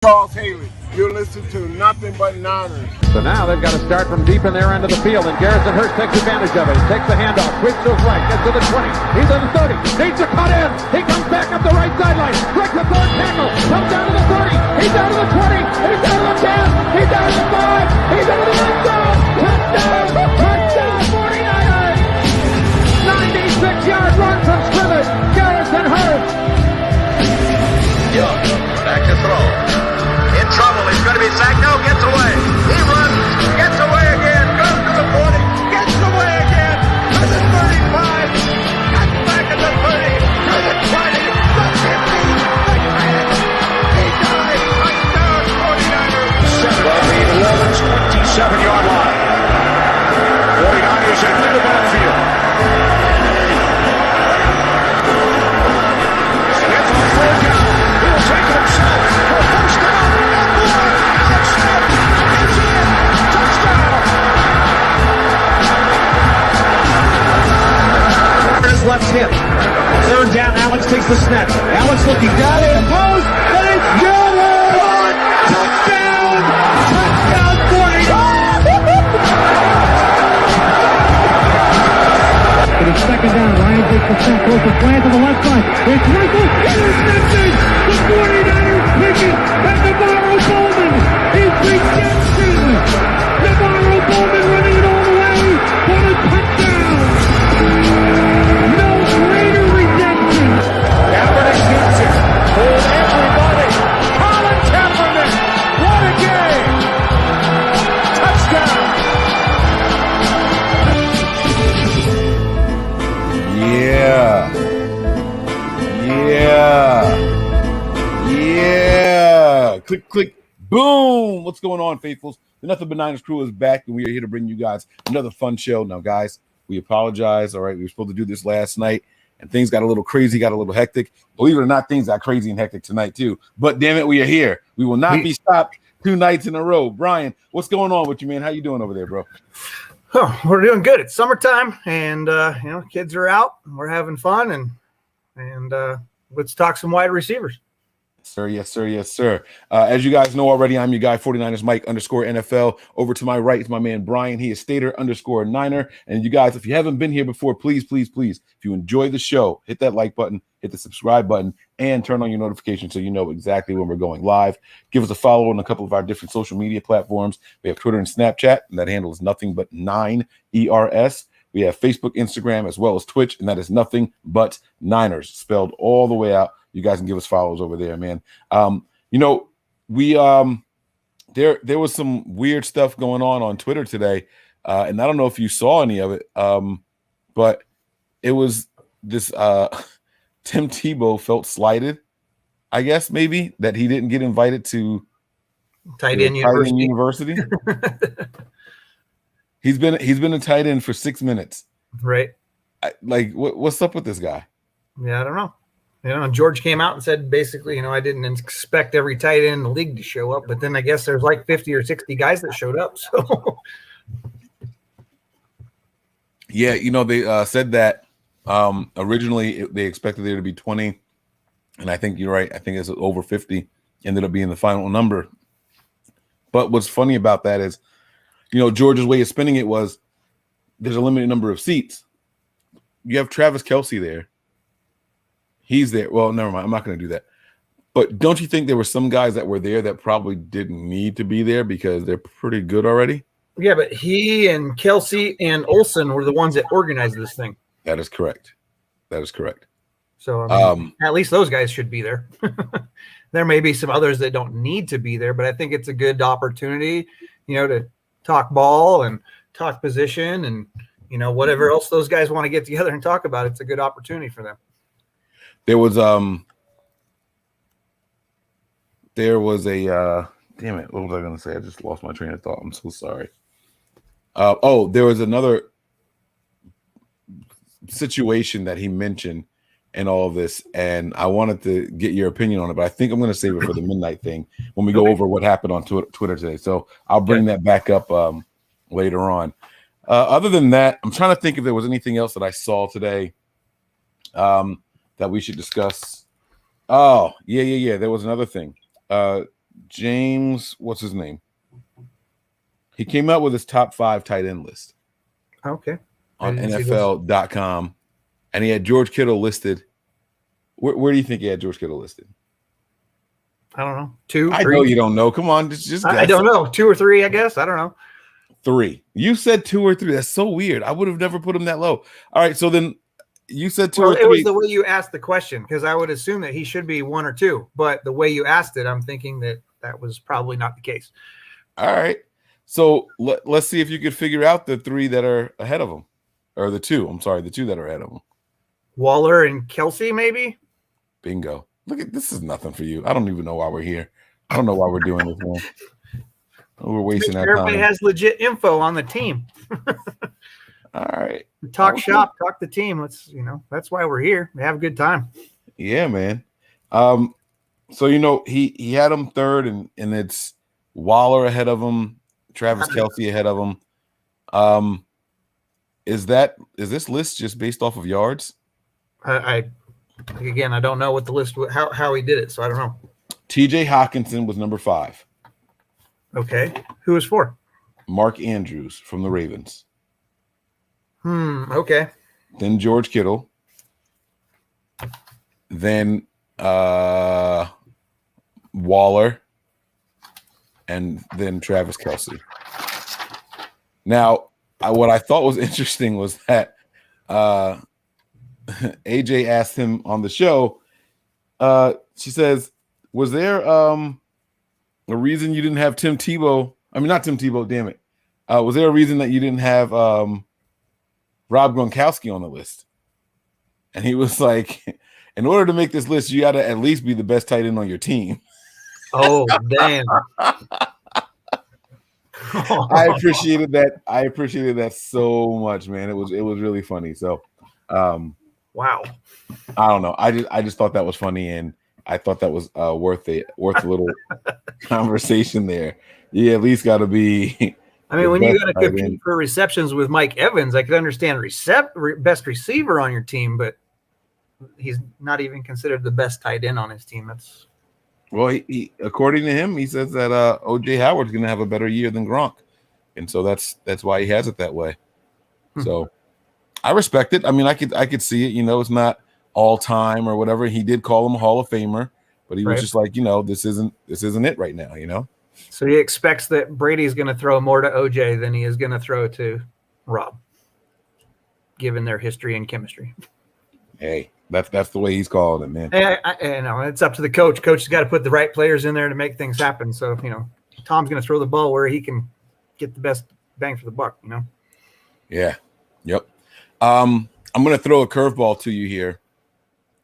Charles Haley. You're listening to Nothing But Niners. So now they've got to start from deep in their end of the field, and Garrison Hurst takes advantage of it. He takes the handoff, switch to his right, gets to the 20. He's in the 30, needs to cut in. He comes back up the right sideline, breaks the third tackle, comes down to the 30. He's down to the 20. He's down to the 10. He's down to the 5. He's into the end zone. Touchdown! Touchdown! 49ers! 96-yard run from scrimmage. Garrison Hurst. Young back to throw. In trouble. He's going to be sacked. No, gets away. He runs. Gets away again. Goes to the 40. Gets away again. To the 35. Cuts back at the 30. To the 20. The 50. The 10. He died. Touchdown 49ers. Well, the 11's 27-yard line. 49ers into the backfield. Gets on third down. He'll take it himself for a first down. And more. Alex Smith is in. Touchdown. His left hip. Third down. Alex takes the snap. Alex looking down in the post. And it's good. Touchdown. Touchdown 49. For the second down, Ryan takes the snap, goes to slant to the left side. It's Russell, intercepted! The 49ers pick it, and Navarro Bowman is redemption! Navarro Bowman running it all the way for a touchdown! No greater redemption! Kaepernick keeps it. Hold everybody. Colin Kaepernick. What a game. Touchdown. Yeah. Click, click, boom. What's going on, faithfuls? The Nothing But Niners crew is back, and we are here to bring you guys another fun show. Now, guys, we apologize. All right, we were supposed to do this last night, and things got a little crazy, got a little hectic. Believe it or not, things got crazy and hectic tonight, too. But damn it, we are here. We will not be stopped 2 nights in a row. Brian, what's going on with you, man? How you doing over there, bro? Oh, we're doing good. It's summertime, and kids are out. We're having fun, and let's talk some wide receivers. Sir, yes, sir, yes, sir. As you guys know already, I'm your guy, 49ers Mike _NFL. Over to my right is my man Brian. He is Stater _Niner. And you guys, if you haven't been here before, please, please, please, if you enjoy the show, hit that like button, hit the subscribe button, and turn on your notifications so you know exactly when we're going live. Give us a follow on a couple of our different social media platforms. We have Twitter and Snapchat, and that handle is Nothing But 9ERS. We have Facebook, Instagram, as well as Twitch, and that is Nothing But Niners, spelled all the way out. You guys can give us follows over there, man. We there was some weird stuff going on Twitter today, and I don't know if you saw any of it, but it was this Tim Tebow felt slighted, I guess, maybe, that he didn't get invited to Tight end university. He's been a tight end for 6 minutes. Right. What's up with this guy? Yeah, I don't know. George came out and said basically, I didn't expect every tight end in the league to show up, but then I guess there's like 50 or 60 guys that showed up. So, yeah, they said that originally they expected there to be 20, and I think you're right. I think it's over 50 ended up being the final number. But what's funny about that is, George's way of spinning it was there's a limited number of seats. You have Travis Kelce there. He's there. Well, never mind. I'm not going to do that. But don't you think there were some guys that were there that probably didn't need to be there because they're pretty good already? Yeah, but he and Kelce and Olsen were the ones that organized this thing. That is correct. So at least those guys should be there. There may be some others that don't need to be there, but I think it's a good opportunity, to talk ball and talk position and, whatever else those guys want to get together and talk about. It's a good opportunity for them. There was a damn it, what was I going to say? I just lost my train of thought. I'm so sorry. There was another situation that he mentioned in all of this, and I wanted to get your opinion on it, but I think I'm going to save it for the midnight thing when we go over what happened on Twitter today. So I'll bring that back up later on. Other than that, I'm trying to think if there was anything else that I saw today that we should discuss. Oh, yeah. There was another thing. James, what's his name? He came out with his top 5 tight end list. Okay. On NFL.com, and he had George Kittle listed. Where do you think he had George Kittle listed? I don't know. 2, 3? I know you don't know. Come on, just guess. I don't know. 2 or 3, I guess. I don't know. 3. You said 2 or 3. That's so weird. I would have never put him that low. All right, so then you said 2 or 3. It was the way you asked the question, because I would assume that he should be 1 or 2. But the way you asked it, I'm thinking that was probably not the case. All right. So let's see if you could figure out the 3 that are ahead of him. Or the 2. I'm sorry, the 2 that are ahead of him. Waller and Kelsey, maybe? Bingo. Look at this. Is nothing for you. I don't even know why we're here. I don't know why we're doing this, man. We're wasting our time. Everybody has legit info on the team. All right. Talk shop, talk the team. That's why we're here. We have a good time. Yeah, man. So he had him 3rd, and it's Waller ahead of him, Travis Kelce ahead of him. Is this list just based off of yards? I don't know what the list how he did it, so I don't know. TJ Hawkinson was number 5. Okay. Who was 4? Mark Andrews from the Ravens. Okay. Then George Kittle. Then Waller. And then Travis Kelce. Now, what I thought was interesting was that AJ asked him on the show, she says, was there a reason you didn't have Tim Tebow? I mean, not Tim Tebow, damn it. Was there a reason that you didn't have Rob Gronkowski on the list? And he was like, in order to make this list, you got to at least be the best tight end on your team. Oh, damn. I appreciated that. I appreciated that so much, man. It was really funny. So, wow. I don't know. I just thought that was funny, and I thought that was worth a little conversation there. You at least got to be. I mean, when you got to compete for receptions with Mike Evans, I could understand best receiver on your team, but he's not even considered the best tight end on his team. That's well, he according to him, he says that OJ Howard's going to have a better year than Gronk, and so that's why he has it that way. So I respect it. I mean, I could see it. It's not all time or whatever. He did call him a Hall of Famer, but he was just like, this isn't it right now. So he expects that Brady's going to throw more to OJ than he is going to throw to Rob, given their history and chemistry. Hey, that's the way he's called it, man. I know it's up to the coach. Coach has got to put the right players in there to make things happen. So Tom's going to throw the ball where he can get the best bang for the buck. Yeah. Yep. I'm going to throw a curveball to you here.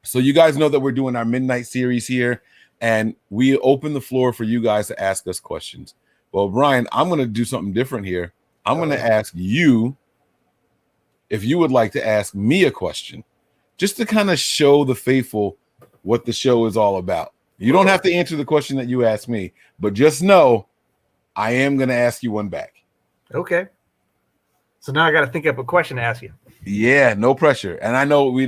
So you guys know that we're doing our midnight series here, and we open the floor for you guys to ask us questions. Well, Brian, I'm going to do something different here. I'm going to ask you if you would like to ask me a question, just to kind of show the faithful what the show is all about. You don't have to answer the question that you asked me, but just know I am going to ask you one back. Okay. So now I got to think up a question to ask you. Yeah, no pressure. And I know we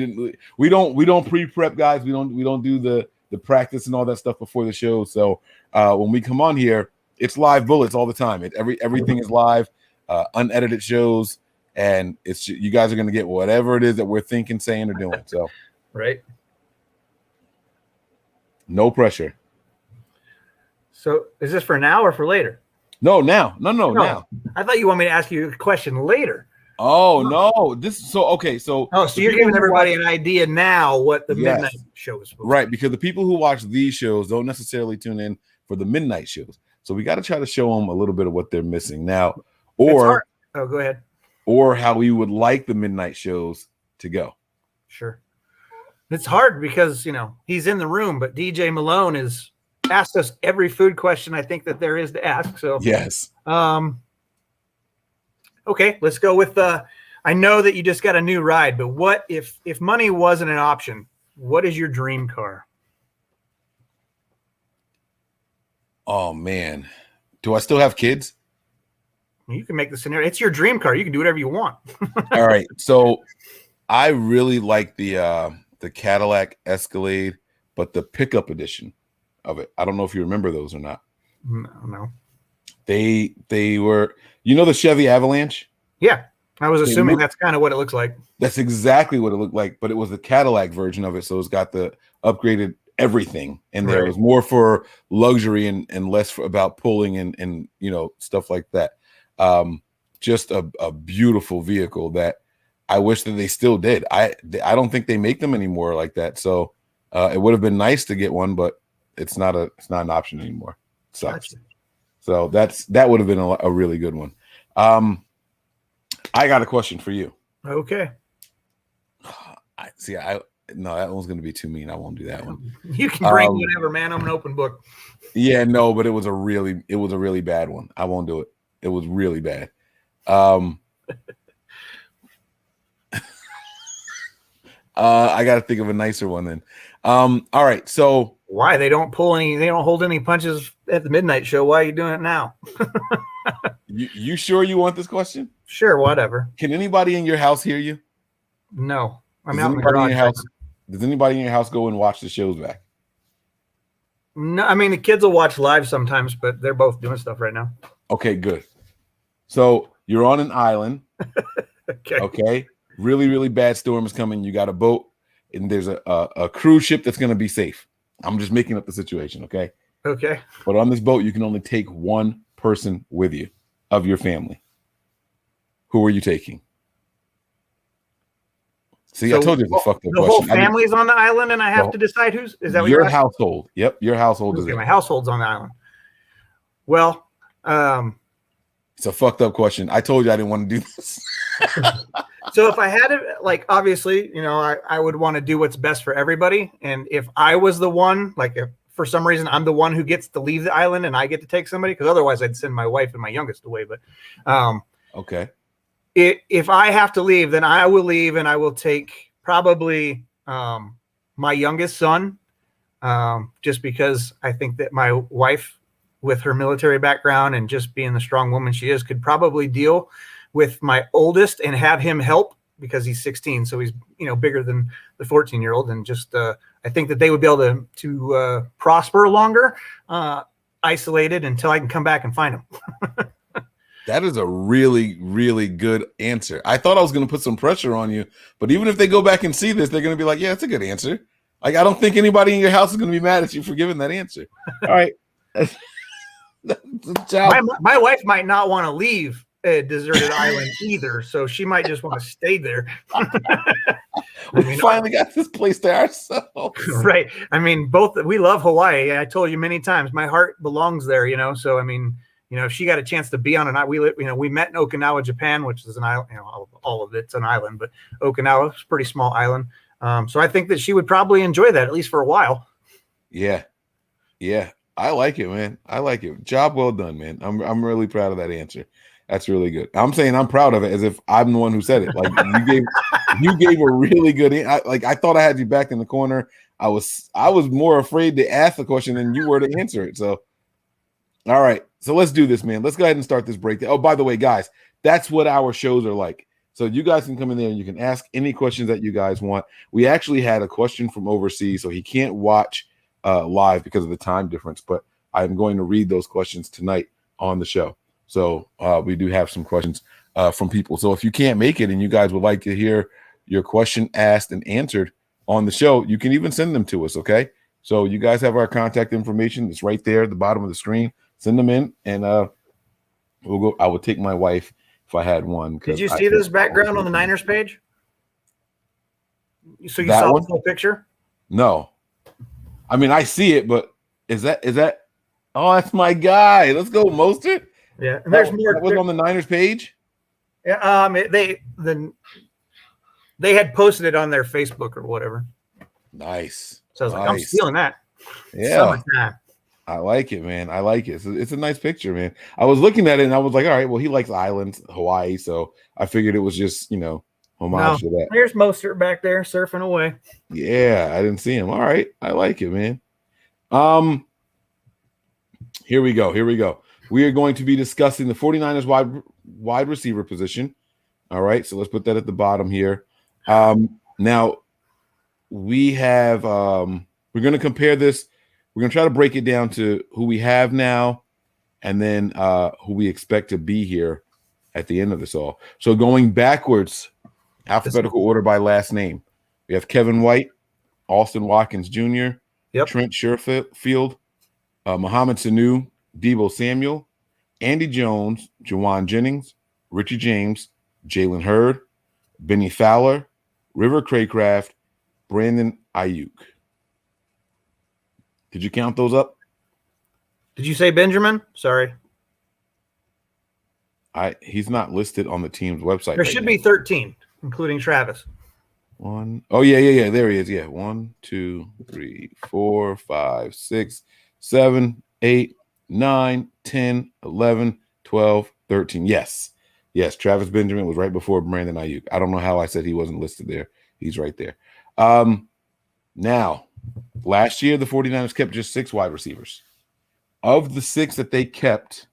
don't pre-prep, guys. We don't do the practice and all that stuff before the show. So when we come on here, it's live bullets all the time. Everything is live, unedited shows, and you guys are going to get whatever it is that we're thinking, saying, or doing. So right. No pressure. So is this for now or for later? No, now. No, now. I thought you want me to ask you a question later. Oh, no. So you're giving everybody an idea now what the midnight show is supposed right, to be. because the people who watch these shows don't necessarily tune in for the midnight shows. So we got to try to show them a little bit of what they're missing now, or go ahead. Or how we would like the midnight shows to go. Sure. It's hard because, he's in the room, but DJ Malone has asked us every food question I think that there is to ask. So yes. Okay, let's go with I know that you just got a new ride, but what if money wasn't an option? What is your dream car? Oh man. Do I still have kids? You can make the scenario. It's your dream car. You can do whatever you want. All right. So I really like the Cadillac Escalade, but the pickup edition of it. I don't know if you remember those or not. No. They were, the Chevy Avalanche? Yeah. I was assuming that's kind of what it looks like. That's exactly what it looked like, but it was the Cadillac version of it. So it's got the upgraded everything in there. It was more for luxury and less about pulling and stuff like that. Just a beautiful vehicle that I wish that they still did. I don't think they make them anymore like that. So it would have been nice to get one, but it's not an option anymore. It sucks. Gotcha. So that would have been a really good one. I got a question for you. Okay. No, that one's going to be too mean. I won't do that one. You can bring whatever, man. I'm an open book. Yeah, no, but it was a really bad one. I won't do it. It was really bad. I got to think of a nicer one then. All right. So why they don't hold any punches at the midnight show? Why are you doing it now? You sure you want this question? Sure, whatever. Can anybody in your house hear you? No. Does anybody in your house go and watch the shows back? No, I mean the kids will watch live sometimes, but they're both doing stuff right now. Okay, good. So you're on an island. Okay. Really, really bad storm is coming. You got a boat, and there's a cruise ship that's going to be safe. I'm just making up the situation, okay? Okay. But on this boat, you can only take one person with you of your family. Who are you taking? See, I told you it's a fucked up question. The whole family's on the island, and I have to decide who's. Is that what your household? Yep, your household is there. My household's on the island. Well, it's a fucked up question. I told you I didn't want to do this. So if I had it, obviously, I would want to do what's best for everybody. And if I was the one, if for some reason I'm the one who gets to leave the island and I get to take somebody, because otherwise I'd send my wife and my youngest away. But okay. If I have to leave, then I will leave, and I will take probably my youngest son, just because I think that my wife, with her military background and just being the strong woman she is, could probably deal with my oldest and have him help, because he's 16, so he's bigger than the 14-year-old, and just I think that they would be able to prosper longer, isolated, until I can come back and find them. That is a really, really good answer. I thought I was going to put some pressure on you, but even if they go back and see this, they're going to be like, yeah, it's a good answer. I don't think anybody in your house is going to be mad at you for giving that answer. All right. My wife might not want to leave a deserted island either, so she might just want to stay there. We finally got this place to ourselves. Right. I mean, we love Hawaii. I told you many times, my heart belongs there, so I mean, if she got a chance to be on an island, we met in Okinawa, Japan, which is an island, all of it's an island, but Okinawa is a pretty small island. So I think that she would probably enjoy that, at least for a while. Yeah. Yeah. I like it, man. I like it. Job well done, man. I'm really proud of that answer. That's really good. I'm saying I'm proud of it as if I'm the one who said it. Like you gave a really good. I thought I had you back in the corner. I was more afraid to ask the question than you were to answer it. So, all right. So let's do this, man. Let's go ahead and start this break. Oh, by the way, guys, that's what our shows are like. So you guys can come in there and you can ask any questions that you guys want. We actually had a question from overseas, so he can't watch live because of the time difference, but I'm going to read those questions tonight on the show. So we do have some questions from people. So if you can't make it and you guys would like to hear your question asked and answered on the show, you can even send them to us, okay? So you guys have our contact information. It's right there at the bottom of the screen. Send them in, and we'll go. I would take my wife if I had one. Did you see this background on the Niners page? So you saw the full picture? No. I mean, I see it, but is that? Oh, that's my guy. Let's go, Mostert. Yeah, and there's more. That was on the Niners page. Yeah, they had posted it on their Facebook or whatever. Nice. So I was like, I'm stealing that. Yeah. Summertime. I like it, man. I like it. It's a nice picture, man. I was looking at it and I was like, all right, well, he likes islands, Hawaii, so I figured it was just, homage to that. There's Mostert back there surfing away. Yeah, I didn't see him. All right. I like it, man. Here we go. We are going to be discussing the 49ers wide receiver position. All right, so let's put that at the bottom here. Now we have we're going to compare this. We're going to try to break it down to who we have now and then who we expect to be here at the end of this all. So going backwards, alphabetical order by last name. We have Kevin White, Austin Watkins Jr., Trent Sherfield, Mohamed Sanu, Debo Samuel, Andy Jones, Jawan Jennings, Richie James, Jalen Hurd, Benny Fowler, River Craycraft, Brandon Ayuk. Did you count those up? Did you say Benjamin? Sorry. He's not listed on the team's website. There should be 13, including Travis. Oh, yeah. There he is. Yeah. 1, 2, 3, 4, 5, 6, 7, 8, 9, 10, 11, 12, 13. Yes. Travis Benjamin was right before Brandon Ayuk. I don't know how I said he wasn't listed there. He's right there. Now, last year, the 49ers kept just 6 wide receivers. Of the 6 that they kept,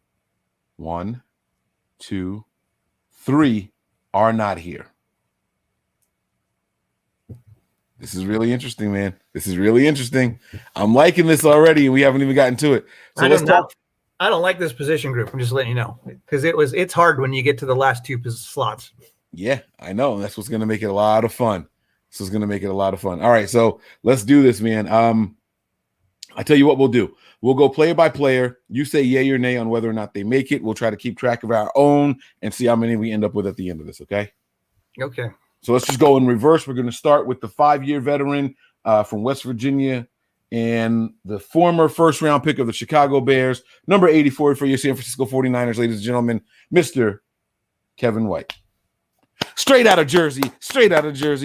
1, 2, 3 are not here. This is really interesting, man. This is really interesting. I'm liking this already, and we haven't even gotten to it. So let's talk. I don't like this position group. I'm just letting you know, because it's hard when you get to the last 2 slots. Yeah, I know. That's what's going to make it a lot of fun. All right, so let's do this, man. I tell you what we'll do. We'll go player by player. You say yay or nay on whether or not they make it. We'll try to keep track of our own and see how many we end up with at the end of this, okay? Okay. So let's just go in reverse. We're going to start with the 5-year veteran from West Virginia and the former first-round pick of the Chicago Bears, number 84 for your San Francisco 49ers, ladies and gentlemen, Mr. Kevin White. Straight out of Jersey.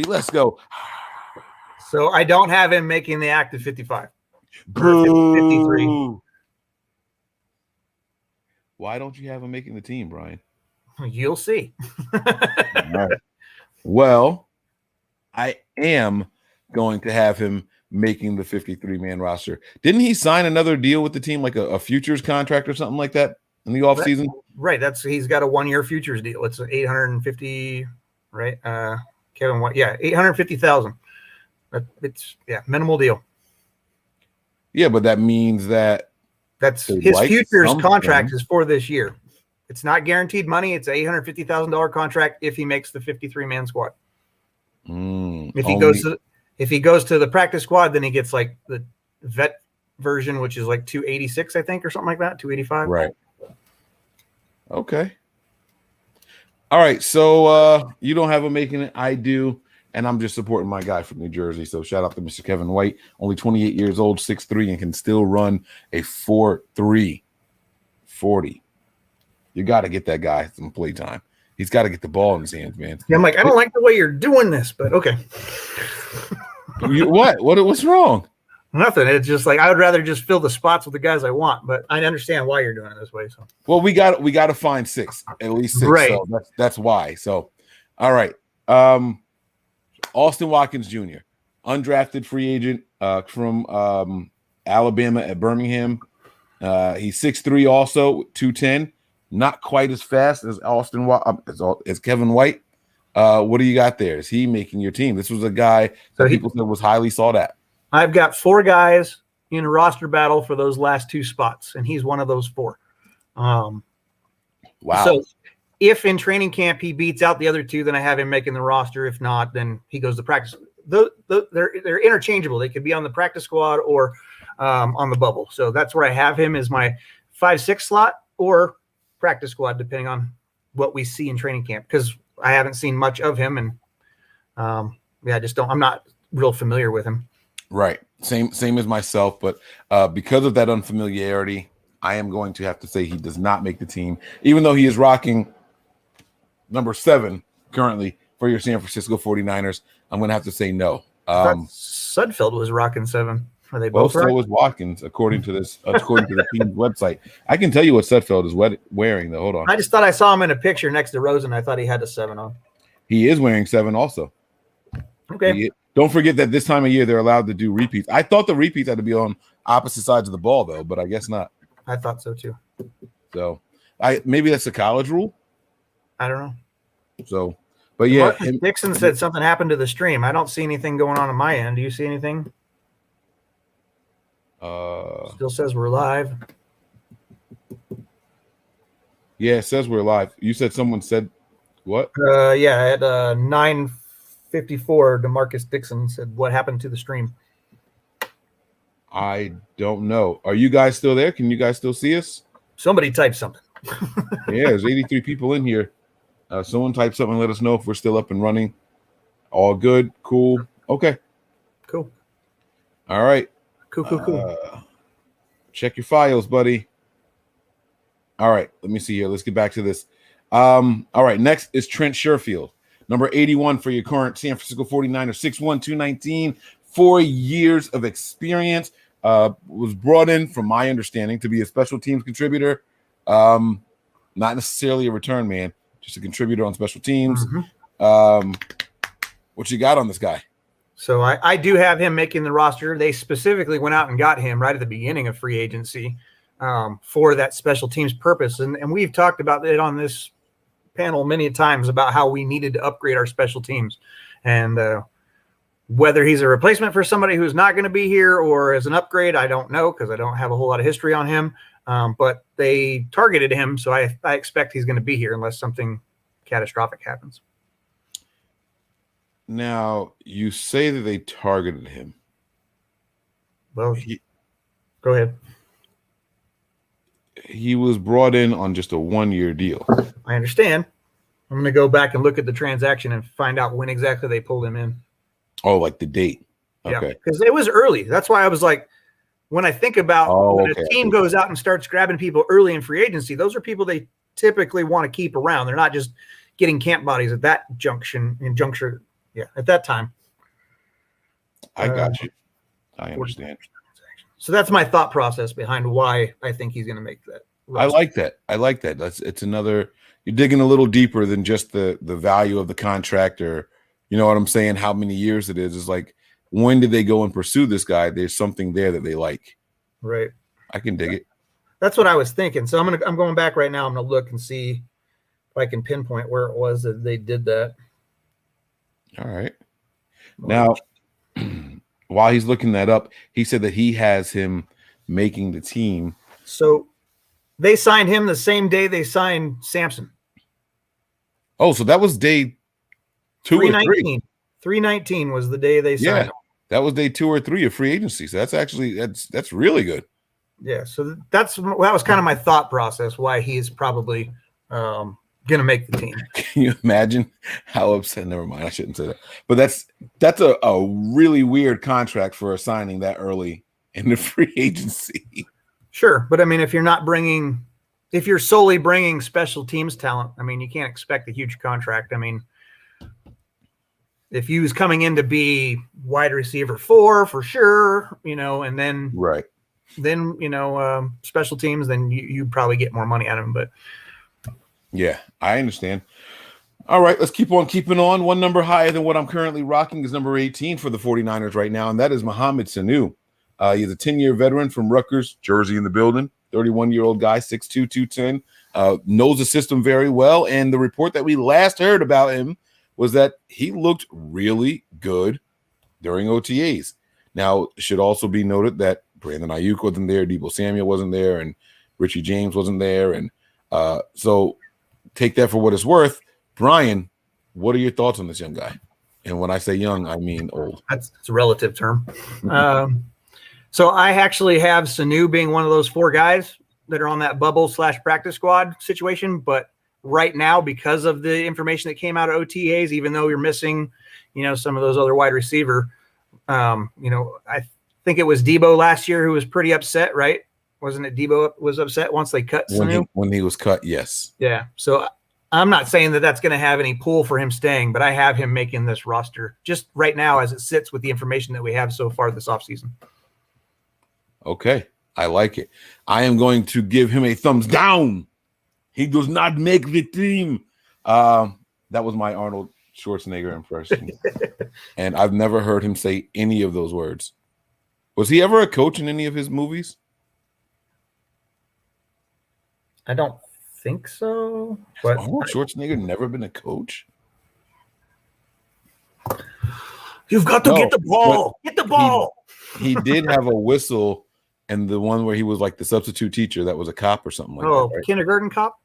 Let's go. So I don't have him making the active 55. Boo. 53. Why don't you have him making the team, Brian? You'll see. All right. Well, I am going to have him making the 53-man roster. Didn't he sign another deal with the team, like a futures contract or something like that in the offseason? Right. He's got a 1-year futures deal. It's 850, right? Kevin White. Yeah, 850,000. It's minimal deal. Yeah, but that means that's his futures contract is for this year. It's not guaranteed money. It's an $850,000 contract if he makes the 53-man squad. If he goes to the practice squad, then he gets like the vet version, which is like 286, I think, or something like that, 285. Right. Okay. All right. So you don't have him making it. I do. And I'm just supporting my guy from New Jersey. So shout out to Mr. Kevin White, only 28 years old, 6'3", and can still run a 4.3 40. You got to get that guy some play time. He's got to get the ball in his hands, man. Yeah, I'm like, I don't like the way you're doing this, but okay. What's wrong? Nothing. It's just like I would rather just fill the spots with the guys I want, but I understand why you're doing it this way. So, well, we got to find 6, at least 6. Right. So that's why. So, all right. Austin Watkins Jr., undrafted free agent from Alabama at Birmingham. He's 6'3", also 210. Not quite as fast as as Kevin White. What do you got there? Is he making your team? This was a guy that people said was highly sought at. I've got 4 guys in a roster battle for those last 2 spots, and he's one of those 4. Wow. So if in training camp he beats out the other 2, then I have him making the roster. If not, then he goes to practice. They're interchangeable. They could be on the practice squad or on the bubble. So that's where I have him as my 5-6 slot or practice squad, depending on what we see in training camp, because I haven't seen much of him, and I'm not real familiar with him. Right. Same as myself, but because of that unfamiliarity, I am going to have to say he does not make the team, even though he is rocking number 7 currently for your San Francisco 49ers. I'm going to have to say no. Sudfeld was rocking 7. Are they both so was Watkins, according to the team's website. I can tell you what Sudfeld is wearing, though. Hold on. I just thought I saw him in a picture next to Rosen. I thought he had a 7 on. He is wearing 7 also. Okay. Don't forget that this time of year they're allowed to do repeats. I thought the repeats had to be on opposite sides of the ball, though, but I guess not. I thought so too. So maybe that's a college rule. I don't know. So, but yeah, Dixon said something happened to the stream. I don't see anything going on my end. Do you see anything? Still says we're live. Yeah, it says we're live. You said someone said what? Yeah, at 9:54, DeMarcus Dixon said, "What happened to the stream?" I don't know. Are you guys still there? Can you guys still see us? Somebody type something. Yeah, there's 83 people in here. Someone type something and let us know if we're still up and running. All good, cool. Okay. Cool. All right. Cool. Check your files, buddy. All right, let me see here. Let's get back to this. All right, next is Trent Sherfield, number 81 for your current San Francisco 49ers, 6'1", 219, 4 years of experience. Was brought in, from my understanding, to be a special teams contributor. Not necessarily a return man, just a contributor on special teams. Mm-hmm. What you got on this guy? So I do have him making the roster. They specifically went out and got him right at the beginning of free agency for that special teams purpose. And we've talked about it on this panel many times about how we needed to upgrade our special teams. And whether he's a replacement for somebody who's not going to be here or as an upgrade, I don't know, because I don't have a whole lot of history on him. But they targeted him, so I expect he's going to be here unless something catastrophic happens. Now, you say that they targeted him. Well, go ahead. He was brought in on just a 1-year deal. I understand. I'm going to go back and look at the transaction and find out when exactly they pulled him in. Oh, like the date. Okay. Yeah, because it was early. That's why I was like, when I think about when a team goes out and starts grabbing people early in free agency, those are people they typically want to keep around. They're not just getting camp bodies at that juncture. Yeah, at that time. I got you. I understand. So that's my thought process behind why I think he's going to make that roster. I like that. It's another, you're digging a little deeper than just the value of the contract, or, you know what I'm saying, how many years it is. It's like, when did they go and pursue this guy? There's something there that they like. Right. I can dig it. That's what I was thinking. So I'm going back right now. I'm going to look and see if I can pinpoint where it was that they did that. All right. Now, while he's looking that up, he said that he has him making the team. So they signed him the same day they signed Sampson. Oh, so that was day 2 or 3. 3/19 was the day they signed him. That was day 2 or 3 of free agency. So that's actually that's really good. Yeah. So that was kind of my thought process why he's probably gonna make the team. Can you imagine how upset? Never mind, I shouldn't say that. But that's a really weird contract for a signing that early in the free agency. Sure, but I mean, if you're solely bringing special teams talent, I mean, you can't expect a huge contract. I mean, if he was coming in to be wide receiver 4 for sure, and then right, then special teams, then you probably get more money out of him. But yeah, I understand. All right, let's keep on keeping on. One number higher than what I'm currently rocking is number 18 for the 49ers right now, and that is Mohamed Sanu. He's a 10-year veteran from Rutgers, Jersey in the building, 31-year-old guy, 6'2", 210, knows the system very well. And the report that we last heard about him was that he looked really good during OTAs. Now, it should also be noted that Brandon Ayuk wasn't there, Deebo Samuel wasn't there, and Richie James wasn't there. And so take that for what it's worth. Brian, what are your thoughts on this young guy? And when I say young, I mean old. That's a relative term. So I actually have Sanu being one of those 4 guys that are on that bubble/practice squad situation. But right now, because of the information that came out of OTAs, even though you're missing, some of those other wide receiver, I think it was Deebo last year who was pretty upset, right? Wasn't it Deebo was upset once they cut Sanu? When he was cut, yes. Yeah. So I'm not saying that that's going to have any pull for him staying, but I have him making this roster just right now as it sits with the information that we have so far this offseason. Okay, I like it. I am going to give him a thumbs down. He does not make the team. That was my Arnold Schwarzenegger impression. And I've never heard him say any of those words. Was he ever a coach in any of his movies? I don't think so. But Arnold Schwarzenegger never been a coach? You've got to get the ball. Get the ball. He did have a whistle, and the one where he was like the substitute teacher that was a cop or something like that. Right? Kindergarten cop?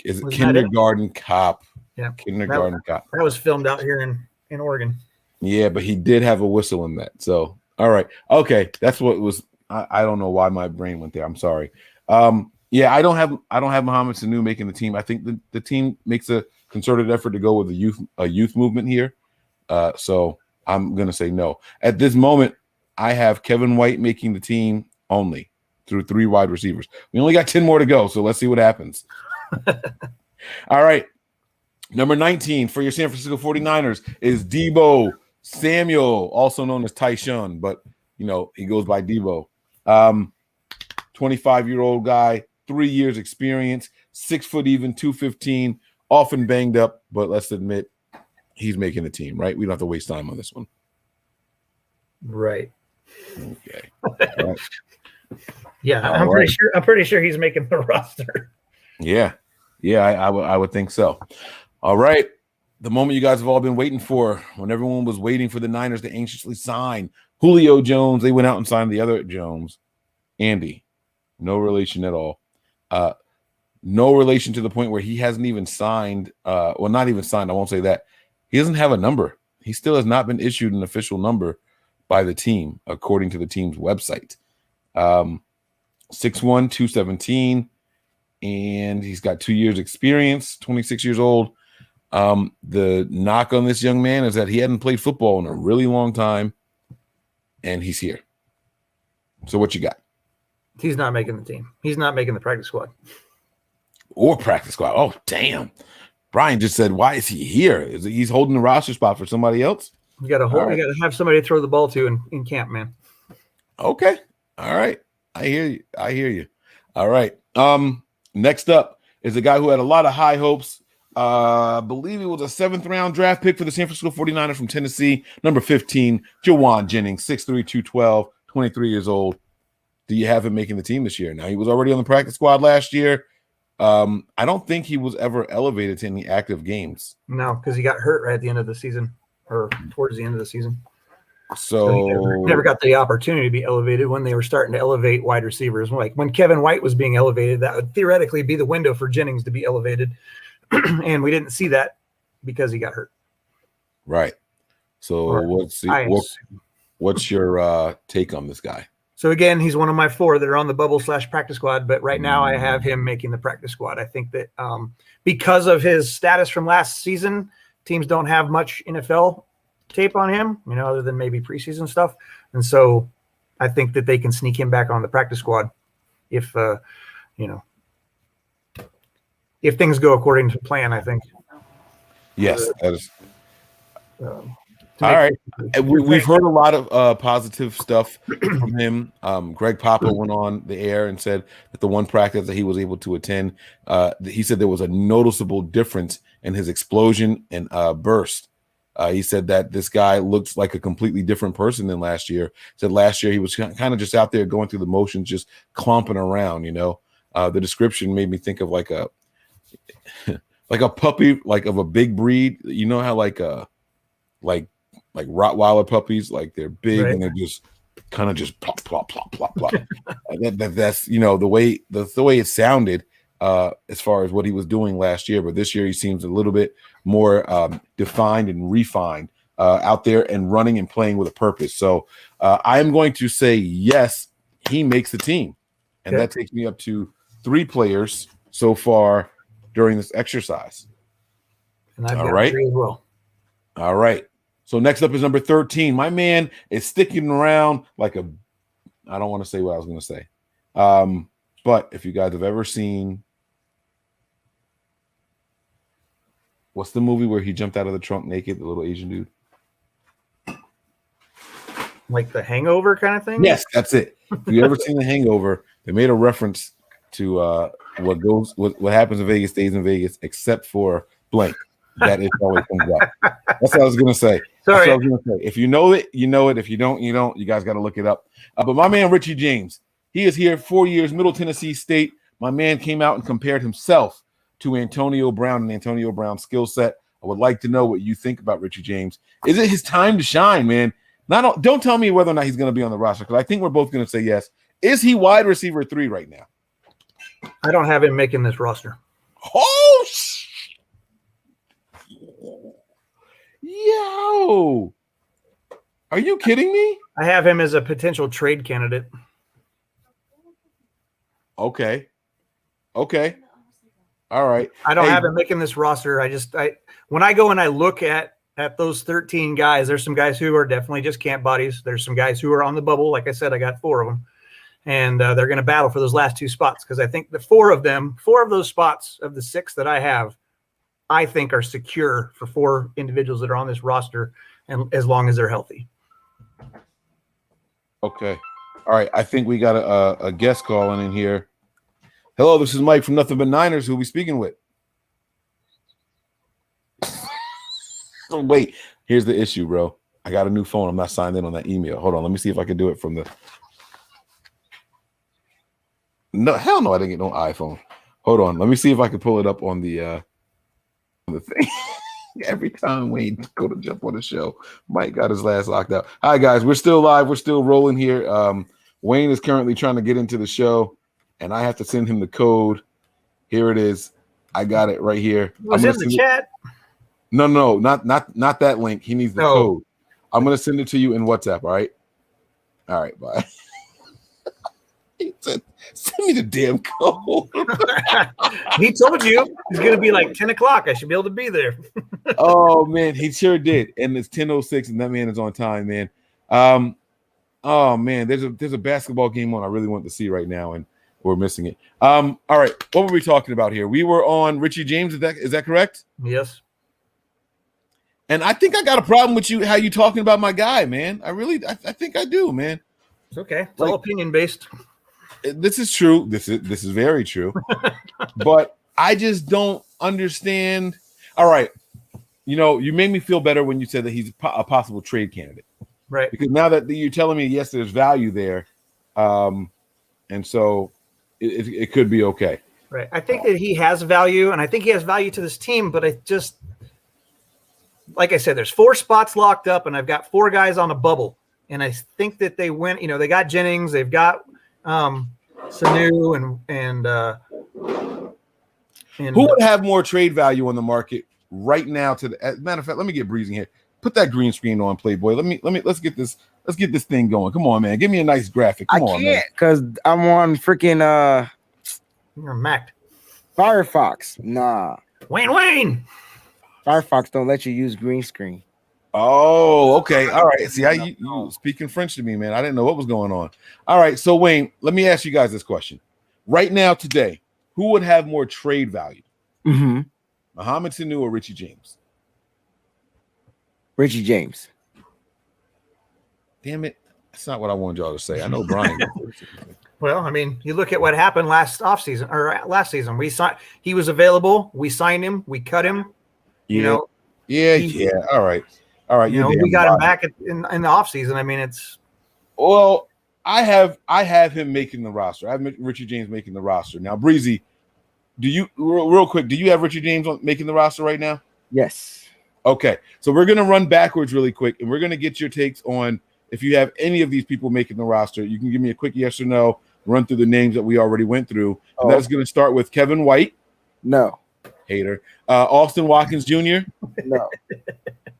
Is it Wasn't that it? Kindergarten Cop? Yeah. Kindergarten Cop. That was filmed out here in Oregon. Yeah, but he did have a whistle in that. So, all right. Okay. That's what it was. I don't know why my brain went there. I'm sorry. Yeah, I don't have Mohamed Sanu making the team. I think the team makes a concerted effort to go with a youth movement here. So I'm gonna say no. At this moment, I have Kevin White making the team only through 3 wide receivers. We only got 10 more to go, so let's see what happens. All right. Number 19 for your San Francisco 49ers is Deebo Samuel, also known as Tyshawn, but he goes by Deebo. 25-year-old guy, 3 years experience, 6 foot even, 215, often banged up, but let's admit he's making the team, right? We don't have to waste time on this one. Right. Okay. Right. Yeah, I'm pretty sure he's making the roster. Yeah. I would think so. All right. The moment you guys have all been waiting for, when everyone was waiting for the Niners to anxiously sign Julio Jones, they went out and signed the other Jones, Andy. No relation at all. No relation to the point where he hasn't even signed. Well, not even signed. I won't say that. He doesn't have a number. He still has not been issued an official number by the team, according to the team's website. 6'1", 217, and he's got 2 years experience, 26 years old. The knock on this young man is that he hadn't played football in a really long time, and he's here. So what you got? He's not making the team. He's not making the practice squad. Or practice squad. Oh, damn. Brian just said, why is he here? He's holding the roster spot for somebody else? You got to have somebody to throw the ball to in camp, man. Okay. All right. I hear you. All right. Next up is a guy who had a lot of high hopes. I believe he was a 7th-round draft pick for the San Francisco 49ers from Tennessee, number 15, Jawan Jennings, 6'3", 212, 23 years old. Do you have him making the team this year? Now, he was already on the practice squad last year. I don't think he was ever elevated to any active games. No, because he got hurt right at the end of the season, or towards the end of the season. So he never got the opportunity to be elevated when they were starting to elevate wide receivers. Like when Kevin White was being elevated, that would theoretically be the window for Jennings to be elevated. And we didn't see that because he got hurt. Right. So what's your take on this guy? So again, he's one of my 4 that are on the bubble/practice squad, but right now I have him making the practice squad. I think that because of his status from last season, teams don't have much NFL tape on him, other than maybe preseason stuff. And so I think that they can sneak him back on the practice squad if things go according to plan, I think. Yes, that is. All right. We've heard a lot of positive stuff from him. Greg Papa went on the air and said that the one practice that he was able to attend, he said there was a noticeable difference in his explosion and burst. He said that this guy looks like a completely different person than last year. Said last year he was kind of just out there going through the motions, just clomping around, The description made me think of like a puppy, like of a big breed. You know how like Rottweiler puppies, like they're big, right, and they're just kind of just plop, plop, plop, plop, plop. That's the way it sounded as far as what he was doing last year. But this year he seems a little bit more defined and refined out there and running and playing with a purpose. So I am going to say yes, he makes the team. And that takes me up to 3 players so far during this exercise. And I've got 3 as well. All right. So next up is number 13. My man is sticking around like I don't want to say what I was going to say. But if you guys have ever seen, what's the movie where he jumped out of the trunk naked, the little Asian dude? Like The Hangover kind of thing? Yes, that's it. If you ever seen The Hangover, they made a reference to what happens in Vegas stays in Vegas, except for blank. That is always comes up. That's what I was gonna say. Sorry. I was gonna say. If you know it, you know it. If you don't, you don't. You guys got to look it up. But my man Richie James, he is here 4 years, Middle Tennessee State. My man came out and compared himself to Antonio Brown and Antonio Brown's skill set. I would like to know what you think about Richie James. Is it his time to shine, man? Don't tell me whether or not he's going to be on the roster, because I think we're both going to say yes. Is he wide receiver 3 right now? I don't have him making this roster. Oh, yo. Are you kidding me? I have him as a potential trade candidate. Okay. All right. I don't have him making this roster. When I go and I look at those 13 guys, there's some guys who are definitely just camp bodies. There's some guys who are on the bubble. Like I said, I got 4 of them, and they're going to battle for those last 2 spots because I think the 4 of those spots of the 6 that I have, I think are secure for 4 individuals that are on this roster, and as long as they're healthy. Okay. All right. I think we got a guest calling in here. Hello, this is Mike from Nothing But Niners. Who are we speaking with? Oh, wait, here's the issue, bro. I got a new phone. I'm not signed in on that email. Hold on. Let me see if I can do it from the. No, hell no, I didn't get no iPhone. Hold on. Let me see if I can pull it up on the thing. Every time Wayne go to jump on the show, Mike got his last locked out. Hi, guys. We're still live. We're still rolling here. Wayne is currently trying to get into the show, and I have to send him the code. Here it is. I got it right here. It was in the chat. No, not that link. He needs the code. I'm gonna send it to you in WhatsApp. All right, bye. He said, send me the damn code. He told you it's gonna be like 10 o'clock. I should be able to be there. Oh man, he sure did. And it's 10:06, and that man is on time, man. Oh man, there's a basketball game on I really want to see right now, and we're missing it. All right, what were we talking about here? We were on Richie James. Is that correct? Yes. And I think I got a problem with you, how you talking about my guy, man. I think I do, man. It's okay. It's all opinion based. This is true. This is very true. But I just don't understand. All right. You made me feel better when you said that he's a possible trade candidate. Right. Because now that you're telling me, yes, there's value there. And so it could be okay. Right. I think that he has value, and I think he has value to this team, but I just, like I said, there's 4 spots locked up, and I've got 4 guys on a bubble. And I think that they win. They got Jennings, they've got Sanu, and who would have more trade value on the market right now? As a matter of fact, let me get breezing here. Put that green screen on, Playboy. Let's get this thing going. Come on, man. Give me a nice graphic. Come on, man. Because I'm on freaking you're Mac. Firefox. Nah. Wayne. Firefox don't let you use green screen. Oh, okay. All right. See how you speaking French to me, man. I didn't know what was going on. All right. So Wayne, let me ask you guys this question. Right now, today, who would have more trade value? Mm-hmm. Mohamed Sanu or Richie James? Richie James. Damn it. That's not what I wanted y'all to say. I know Brian. Well, I mean, you look at what happened last season. He was available. We signed him. We cut him. Yeah. Yeah. All right. We got him back in the offseason. I mean, it's. Well, I have him making the roster. I have Richie James making the roster. Now, Breezy, do you real quick? Do you have Richie James making the roster right now? Yes. Okay, so we're gonna run backwards really quick, and we're gonna get your takes on if you have any of these people making the roster. You can give me a quick yes or no. Run through the names that we already went through, and that is going to start with Kevin White. No. Hater. Austin Watkins Jr. No.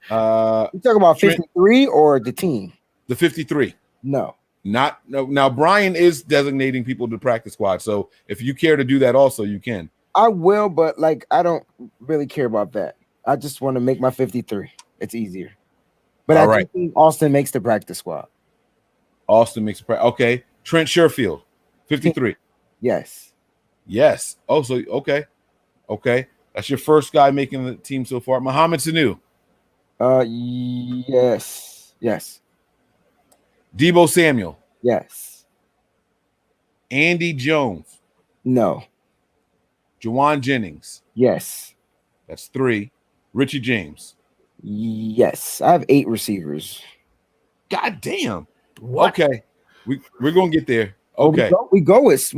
You talking about 53 or the team? The 53. No. No. Now Brian is designating people to practice squad, so if you care to do that, also you can. I will, but I don't really care about that. I just want to make my 53. It's easier. But I think Austin makes the practice squad. Austin makes okay. Trent Sherfield, 53. Yes. Oh, so okay. That's your first guy making the team so far. Mohamed Sanu. Yes. Deebo Samuel. Yes. Andy Jones. No. Juwan Jennings. Yes. That's 3. Richie James. Yes. I have 8 receivers. God damn. What? Okay. We're gonna get there. Okay. We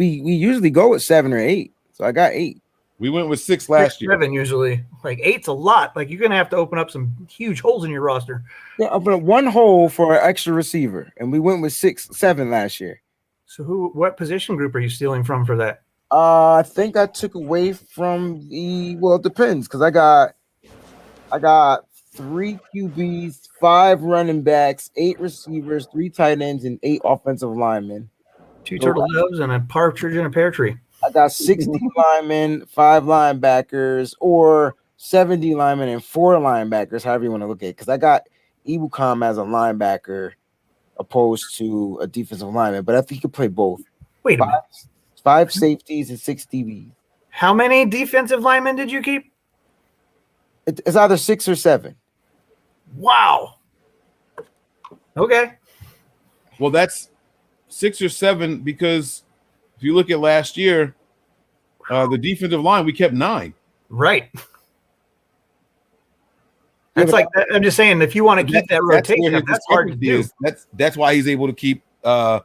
usually go with 7 or 8. So I got 8. We went with 6 last year. 7 usually. 8's a lot. You're gonna have to open up some huge holes in your roster. Yeah, open up 1 hole for an extra receiver, and we went with 7 last year. So what position group are you stealing from for that? I think I took away from the. Well, it depends because I got 3 QBs, 5 running backs, 8 receivers, 3 tight ends, and 8 offensive linemen. 2 So turtle doves and a partridge in a pear tree. I got 60 linemen, 5 linebackers, or 70 linemen and 4 linebackers, however you want to look at it. Because I got Ibukam as a linebacker opposed to a defensive lineman, but I think he could play both. Wait a Five, minute. 5 safeties and 6 DBs. How many defensive linemen did you keep? It's either 6 or 7. Wow. Okay. Well, that's 6 or 7 because if you look at last year, the defensive line, we kept 9. Right. That's like I'm just saying, if you want to keep that rotation, that's hard to do. That's why he's able to keep 8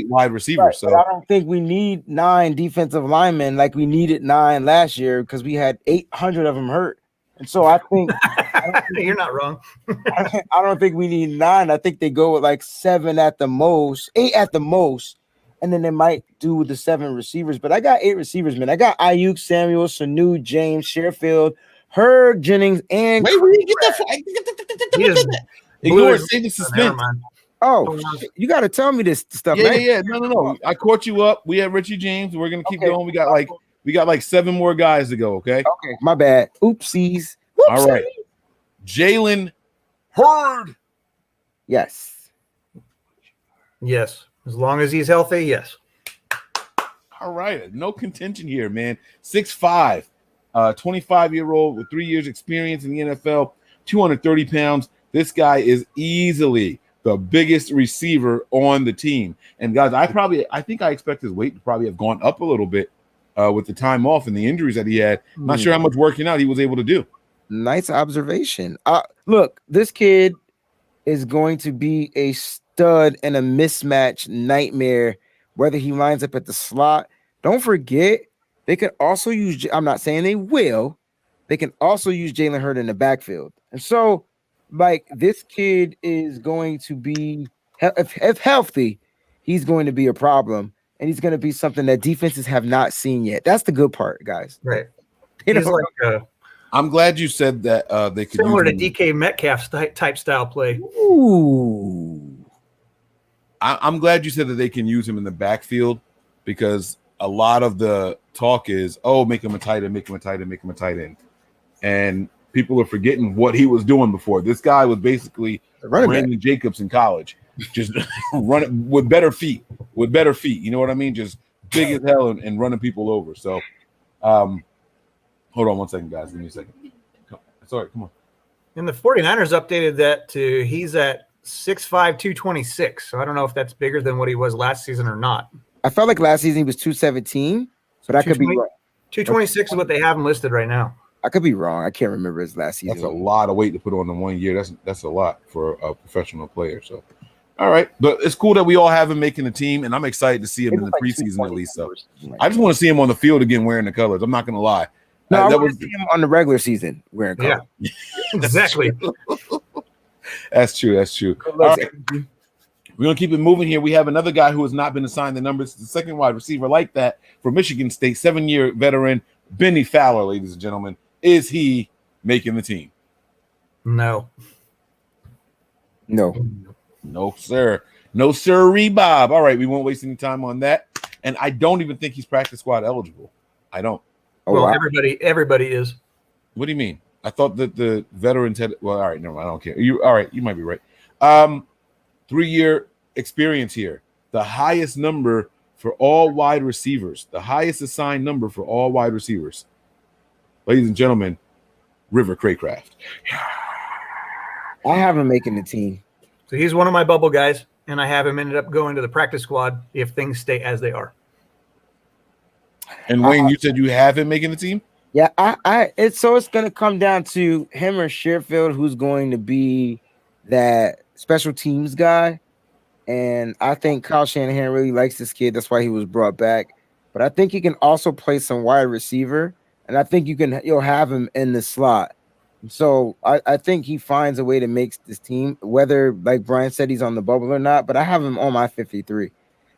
wide receivers. Right, so but I don't think we need 9 defensive linemen like we needed 9 last year because we had 800 of them hurt. And so I think you're not wrong. I don't think we need 9. I think they go with like 7 at the most, 8 at the most, and then they might do the 7 receivers. But I got 8 receivers, man. I got Ayuk, Samuel, Sanu, James, Sherfield, Herb, Jennings, and wait, where you get that? Ignore it. Save the suspense. Oh, you got to tell me this stuff, man. Yeah. No. I caught you up. We had Richie James. We're gonna keep going. We got like 7 more guys to go. Okay. Okay. My bad. Oopsies. All right. Jalen Hurd. Yes. Yes. As long as he's healthy, yes. All right. No contention here, man. 6'5", 25-year-old with 3 years experience in the NFL, 230 pounds. This guy is easily the biggest receiver on the team. And guys, I think I expect his weight to probably have gone up a little bit with the time off and the injuries that he had. I'm not sure how much working out he was able to do. Nice observation. Look, this kid is going to be a stud and a mismatch nightmare, whether he lines up at the slot. Don't forget, they can also use, I'm not saying they will, they can also use Jalen Hurd in the backfield. And so, like, this kid is going to be, if healthy, he's going to be a problem. And he's going to be something that defenses have not seen yet. That's the good part, guys. Right. He's like I'm glad you said that they could similar to use DK Metcalf type style play. Ooh. I'm glad you said that they can use him in the backfield because a lot of the talk is, make him a tight end, make him a tight end, make him a tight end. And people are forgetting what he was doing before. This guy was basically Brandon Jacobs in college, just running with better feet. You know what I mean? Just big as hell and running people over. So, hold on one second, guys. Give me a second. Sorry, come on. And the 49ers updated that to he's at 6'5", 226. So I don't know if that's bigger than what he was last season or not. I felt like last season he was 217, but I could be wrong. 226 is what they have him listed right now. I could be wrong. I can't remember his last season. That's a lot of weight to put on in 1 year. That's a lot for a professional player. So, all right, but it's cool that we all have him making the team, and I'm excited to see him in the preseason at least. So, I just want to see him on the field again wearing the colors. I'm not going to lie. No, I want to see him on the regular season wearing colors. Yeah, exactly. That's true. All right. We're going to keep it moving here. We have another guy who has not been assigned the numbers. The second wide receiver like that for Michigan State, 7-year veteran, Benny Fowler, ladies and gentlemen. Is he making the team? No, sir. No, sir, Bob. All right, we won't waste any time on that. And I don't even think he's practice squad eligible. I don't. Well, everybody is. What do you mean? I thought that the veterans had. Well, all right, no, I don't care. You might be right. 3-year experience here. The highest number for all wide receivers. The highest assigned number for all wide receivers. Ladies and gentlemen, River Craycraft. I have him making the team. So he's one of my bubble guys, and I have him ended up going to the practice squad if things stay as they are. And Wayne, you said you have him making the team? Yeah, it's going to come down to him or Sherfield, who's going to be that special teams guy. And I think Kyle Shanahan really likes this kid. That's why he was brought back. But I think he can also play some wide receiver. And I think you'll have him in the slot. So I think he finds a way to make this team, whether, like Brian said, he's on the bubble or not. But I have him on my 53.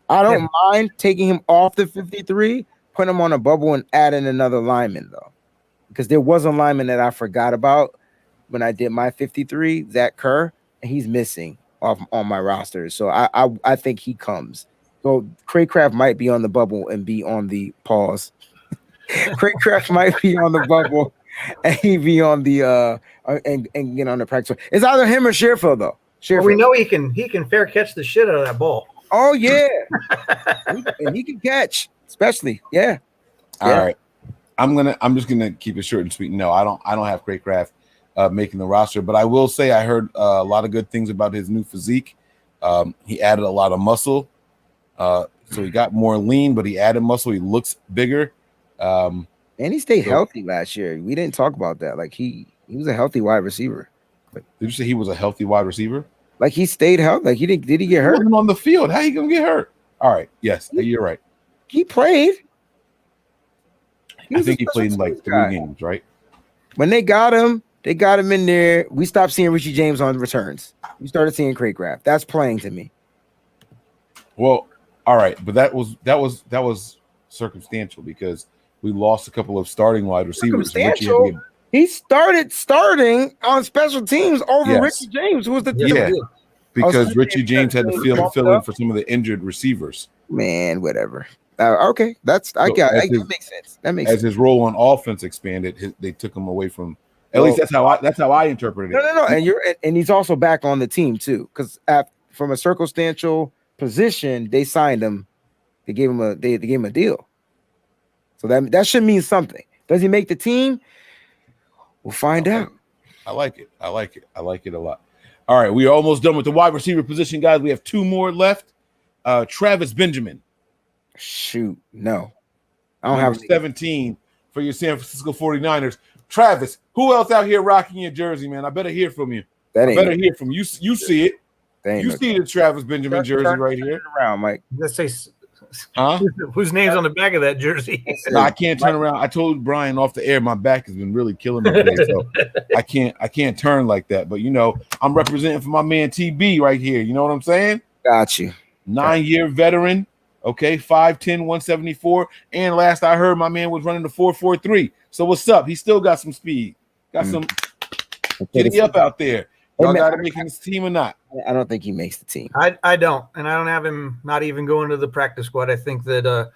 I don't mind taking him off the 53, putting him on a bubble and adding another lineman though, because there was a lineman that I forgot about when I did my 53, Zach Kerr, and he's missing off on my roster. So I think he comes. So Craycraft might be on the bubble and be on the pause. Craycraft might be on the bubble and he be on the and get on the practice. It's either him or Sherfield though. Sherfield. Well, we know he can fair catch the shit out of that ball. Oh yeah, and he can catch, especially yeah. All right, I'm just gonna keep it short and sweet. No, I don't have Craycraft making the roster, but I will say I heard a lot of good things about his new physique. He added a lot of muscle, so he got more lean, but he added muscle. He looks bigger, and he stayed healthy last year. We didn't talk about that. Like he was a healthy wide receiver. Did you say he was a healthy wide receiver? Like he stayed healthy. Like he didn't. Did he get hurt? He wasn't on the field. How you gonna get hurt? All right. Yes, you're right. He played. I think he played in like 3 games, right? When they got him in there. We stopped seeing Richie James on returns. We started seeing Craycraft. That's playing to me. Well, all right, but that was circumstantial because we lost a couple of starting wide receivers. He started starting on special teams over Richie James, who was the because Richie James had to fill in for some of the injured receivers. Man, whatever. Okay, that makes sense. That makes sense. As his role on offense expanded, they took him away from. At least that's how I interpreted it. No, and he's also back on the team too, because from a circumstantial position, they signed him. They gave him a deal. So that should mean something. Does he make the team? We'll find out. I like it. I like it a lot. All right, we are almost done with the wide receiver position, guys. We have 2 more left. Travis Benjamin. Shoot, no. I don't have 17 for your San Francisco 49ers. Travis, who else out here rocking your jersey, man? I better hear from you. I better hear from you. You see it. You see the Travis Benjamin jersey right here. Around, Mike. Let's say, whose name's on the back of that jersey? No, I can't turn around. I told Brian off the air my back has been really killing me today, so I can't turn like that. But I'm representing for my man TB right here. You know what I'm saying? Got you. 9-year veteran. Okay, 5'10", 174. And last I heard, my man was running the 4.43. So what's up? He still got some speed. Got some getting up out there. Y'all got him making this team or not? I don't think he makes the team. I don't, and I don't have him not even going to the practice squad. I think that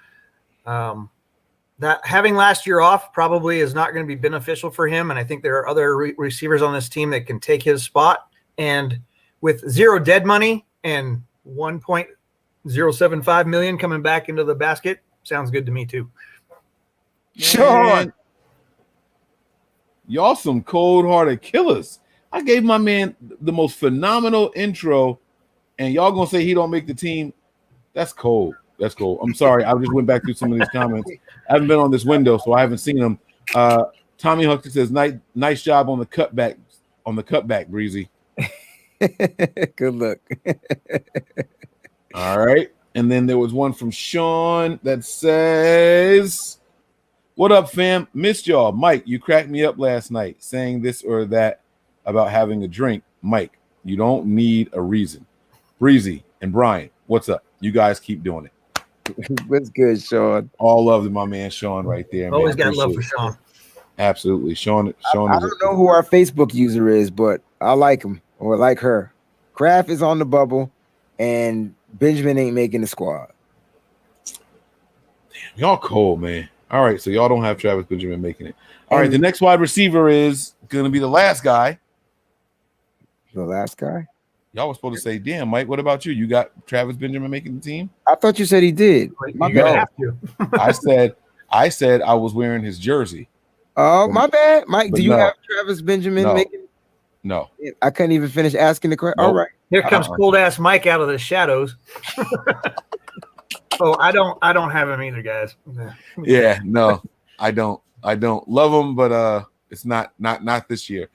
that having last year off probably is not going to be beneficial for him, and I think there are other receivers on this team that can take his spot. And with 0 dead money and 1.075 million coming back into the basket, sounds good to me too. Sean, y'all some cold-hearted killers. I gave my man the most phenomenal intro, and y'all gonna say he don't make the team? That's cold. That's cold. I'm sorry. I just went back through some of these comments. I haven't been on this window, so I haven't seen them. Tommy Huckster says, nice job on the cutback, Breezy. Good look. All right. And then there was one from Sean that says, what up, fam? Missed y'all. Mike, you cracked me up last night saying this or that about having a drink. Mike, you don't need a reason. Breezy and Brian, what's up? You guys keep doing it. What's good, Sean? All love to my man Sean right there. Always got love for Sean. Absolutely. Sean I don't know who our Facebook user is, but I like him or like her. Kraft is on the bubble, and Benjamin ain't making the squad. Damn, y'all cold, man. All right, so y'all don't have Travis Benjamin making it. All right, the next wide receiver is going to be the last guy. The last guy? Y'all were supposed to say, damn, Mike, what about you? You got Travis Benjamin making the team? I thought you said he did. You're gonna have to. I said I was wearing his jersey. Oh, my bad. Mike, do you have Travis Benjamin making? No. I couldn't even finish asking the question. Nope. All right. Here comes cold ass Mike out of the shadows. Oh, I don't have him either, guys. Yeah, no, I don't love him, but it's not this year.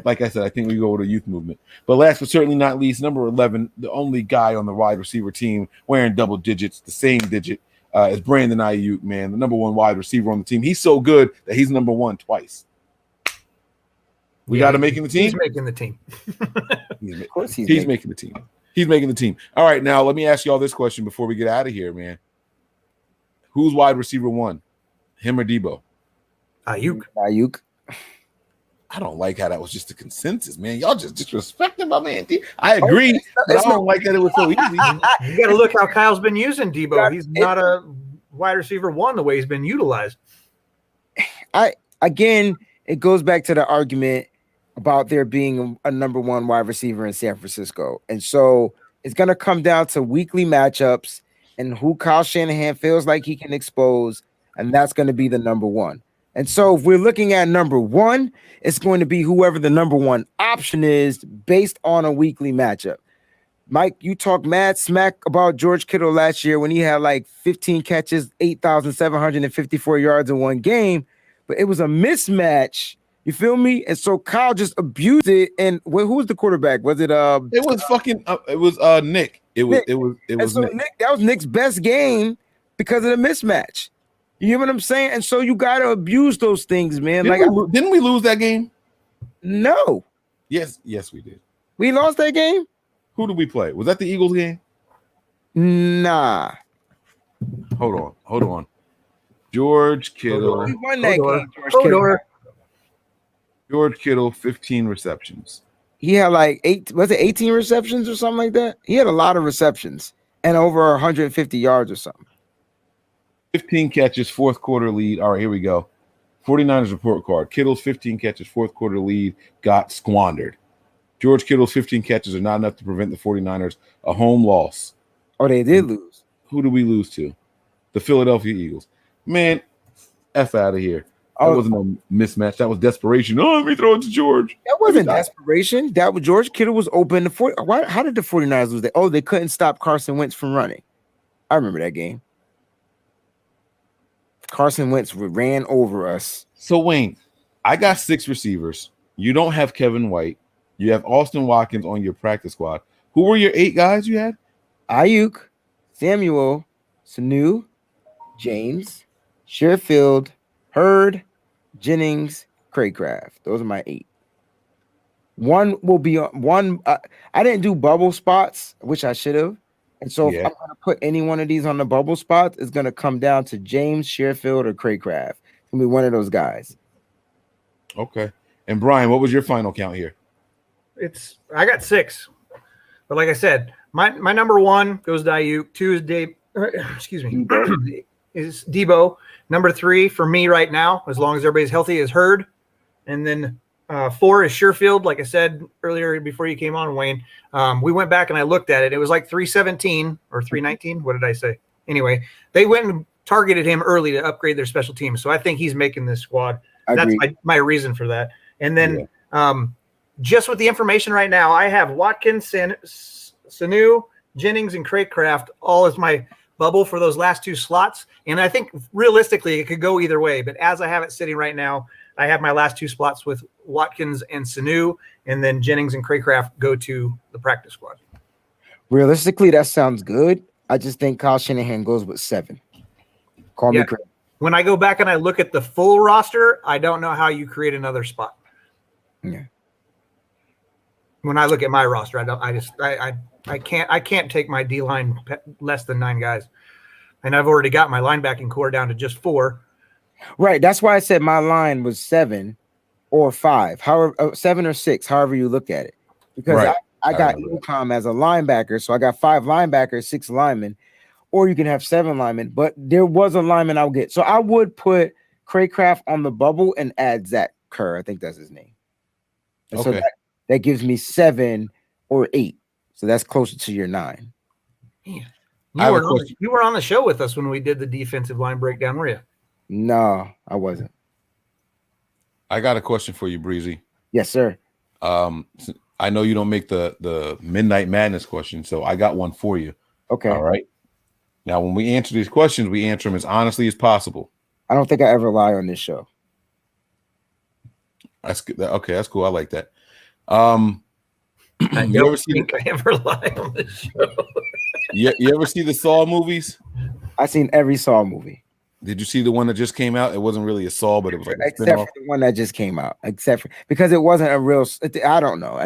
Like I said, I think we go with a youth movement. But last but certainly not least, number 11, the only guy on the wide receiver team wearing double digits, the same digit as Brandon Ayuk, man, the number 1 wide receiver on the team. He's so good that he's number 1 twice. We got him making the team. He's making the team. Of course, he's making the team. He's making the team. All right, now let me ask y'all this question before we get out of here, man. Who's wide receiver 1? Him or Debo? Ayuk. I don't like how that was just a consensus, man. Y'all just disrespecting my man. I agree, but I don't like that it was so easy. You got to look how Kyle's been using Debo. He's not a wide receiver one the way he's been utilized. Again, it goes back to the argument about there being a number one wide receiver in San Francisco. And so it's going to come down to weekly matchups and who Kyle Shanahan feels like he can expose. And that's going to be the number one. And so if we're looking at number one, it's going to be whoever the number one option is based on a weekly matchup. Mike, you talked mad smack about George Kittle last year when he had like 15 catches, 8,754 yards in one game, but it was a mismatch. You feel me? And so Kyle just abused it. And who was the quarterback? Was it it was fucking it was Nick. It was Nick. That was Nick's best game because of the mismatch. You hear what I'm saying? And so you got to abuse those things, man. Didn't we lose that game? No. Yes, we did. We lost that game? Who did we play? Was that the Eagles game? Nah. Hold on. George Kittle. We won that game. George Kittle, 15 receptions. He had like 18 receptions or something like that? He had a lot of receptions and over 150 yards or something. 15 catches, fourth quarter lead. All right, here we go. 49ers report card. Kittle's 15 catches, fourth quarter lead got squandered. George Kittle's 15 catches are not enough to prevent the 49ers a home loss. Oh, they did lose. Who did we lose to? The Philadelphia Eagles. Man, F out of here. That wasn't a mismatch. That was desperation. Oh, let me throw it to George. That wasn't desperation. That was George Kittle was open. How did the 49ers lose that? Oh, they couldn't stop Carson Wentz from running. I remember that game. Carson Wentz ran over us. So, Wayne, I got 6 receivers. You don't have Kevin White. You have Austin Watkins on your practice squad. Who were your 8 guys you had? Ayuk, Samuel, Sanu, James, Sherfield, Hurd, Jennings, Craycraft. Those are my 8. One will be on one. I didn't do bubble spots, which I should have. And so if I'm going to put any one of these on the bubble spots, it's going to come down to James, Sherfield, or Craycraft. It's going to be one of those guys. Okay. And Brian, what was your final count here? I got 6. But like I said, my number 1 goes to Ayuk. 2 is is Debo. Number 3 for me right now, as long as everybody's healthy, is Hurd. And then 4 is Sherfield. Like I said earlier before you came on, Wayne, we went back and I looked at it. It was like 317 or 319. What did I say? Anyway, they went and targeted him early to upgrade their special teams. So I think he's making this squad. That's my reason for that. And then just with the information right now, I have Watkins, Sanu, Jennings, and Craycraft all as my bubble for those last 2 slots. And I think realistically it could go either way. But as I have it sitting right now, I have my last 2 spots with Watkins and Sanu, and then Jennings and Craycraft go to the practice squad. Realistically, that sounds good. I just think Kyle Shanahan goes with 7. Call me crazy. When I go back and I look at the full roster, I don't know how you create another spot. Yeah. When I look at my roster, I can't take my D line less than 9 guys, and I've already got my linebacking core down to just 4. Right. That's why I said my line was 7 or 5, however, 7 or 6, however you look at it. Because I got Ucom as a linebacker, so I got 5 linebackers, 6 linemen, or you can have 7 linemen. But there was a lineman I'll get, so I would put Craycraft on the bubble and add Zach Kerr. I think that's his name. And so that gives me 7 or 8. So that's closer to your 9. Yeah. You were on the show with us when we did the defensive line breakdown, were you? No, I wasn't. I got a question for you, Breezy. Yes, sir. I know you don't make the Midnight Madness question, so I got one for you. Okay. All right. Now, when we answer these questions, we answer them as honestly as possible. I don't think I ever lie on this show. That's good. Okay, that's cool. I like that. I don't think I ever lie on this show. You ever see the Saw movies? I've seen every Saw movie. Did you see the one that just came out? It wasn't really a Saw, but it was like a except for the one that just came out. Except for because it wasn't a real. I don't know.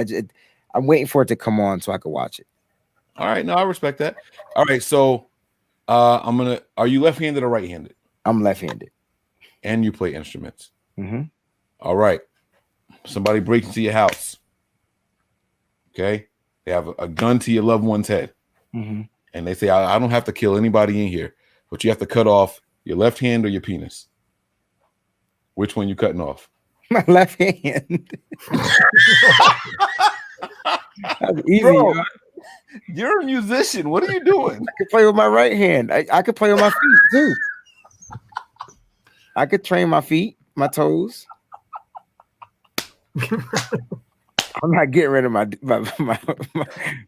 I'm waiting for it to come on so I can watch it. All right, no, I respect that. All right, so are you left-handed or right-handed? I'm left-handed. and you play instruments. Mm-hmm. All right. Somebody breaks into your house. Okay. They have a gun to your loved one's head. Mm-hmm. And they say, I don't have to kill anybody in here, but you have to cut off your left hand or your penis. Which one you cutting off? My left hand. That's easy. Bro, yo. you're a musician. What are you doing? I could play with my right hand. I could play with my feet too. I could train my feet, my toes. I'm not getting rid of my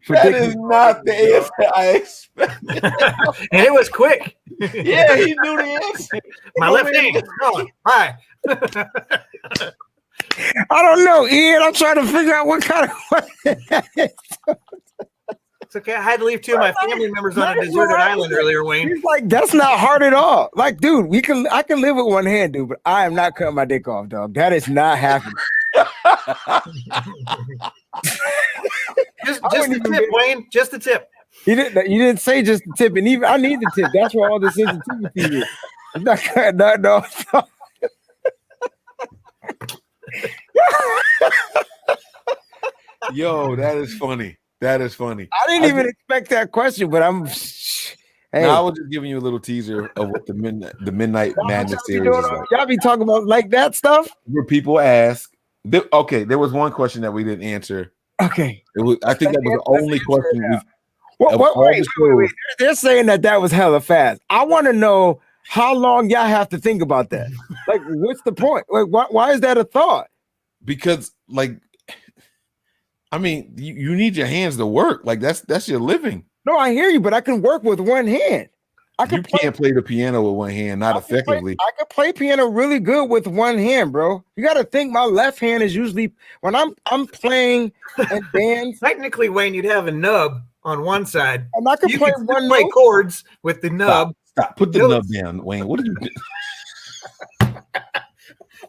That is not the answer I expected. And it was quick. Yeah, he knew the answer. My left hand. Oh, hi. I don't know, Ian. I'm trying to figure out what kind of It's okay. I had to leave two of my family members on a deserted island earlier, Wayne. He's like, that's not hard at all. Like, dude, I can live with one hand, dude, but I am not cutting my dick off, dog. That is not happening. Just the tip, Wayne. Just the tip. You didn't say just the tip, and even I need the tip. That's where all the sensitivity is. I'm not cutting nothing off. Yo, that is funny. That is funny. I didn't even expect that question, but I'm. Hey, Now I was just giving you a little teaser of what the Midnight Madness series is like. Y'all be talking about like that stuff. Where people ask, okay, there was one question that we didn't answer. Okay, I think that was the only question. Wait. They're saying that was hella fast. I want to know how long y'all have to think about that. Like, what's the point? Like, why is that a thought? Because, like, I mean, you need your hands to work. Like, that's your living. No, I hear you, but I can work with one hand. Can't play the piano with one hand, not effectively. I can play piano really good with one hand, bro. You got to think my left hand is usually when I'm playing and bands. Technically, Wayne, you'd have a nub on one side. And I can you play can one play note. chords with the nub. Stop. Put the nub down, Wayne. What are you doing?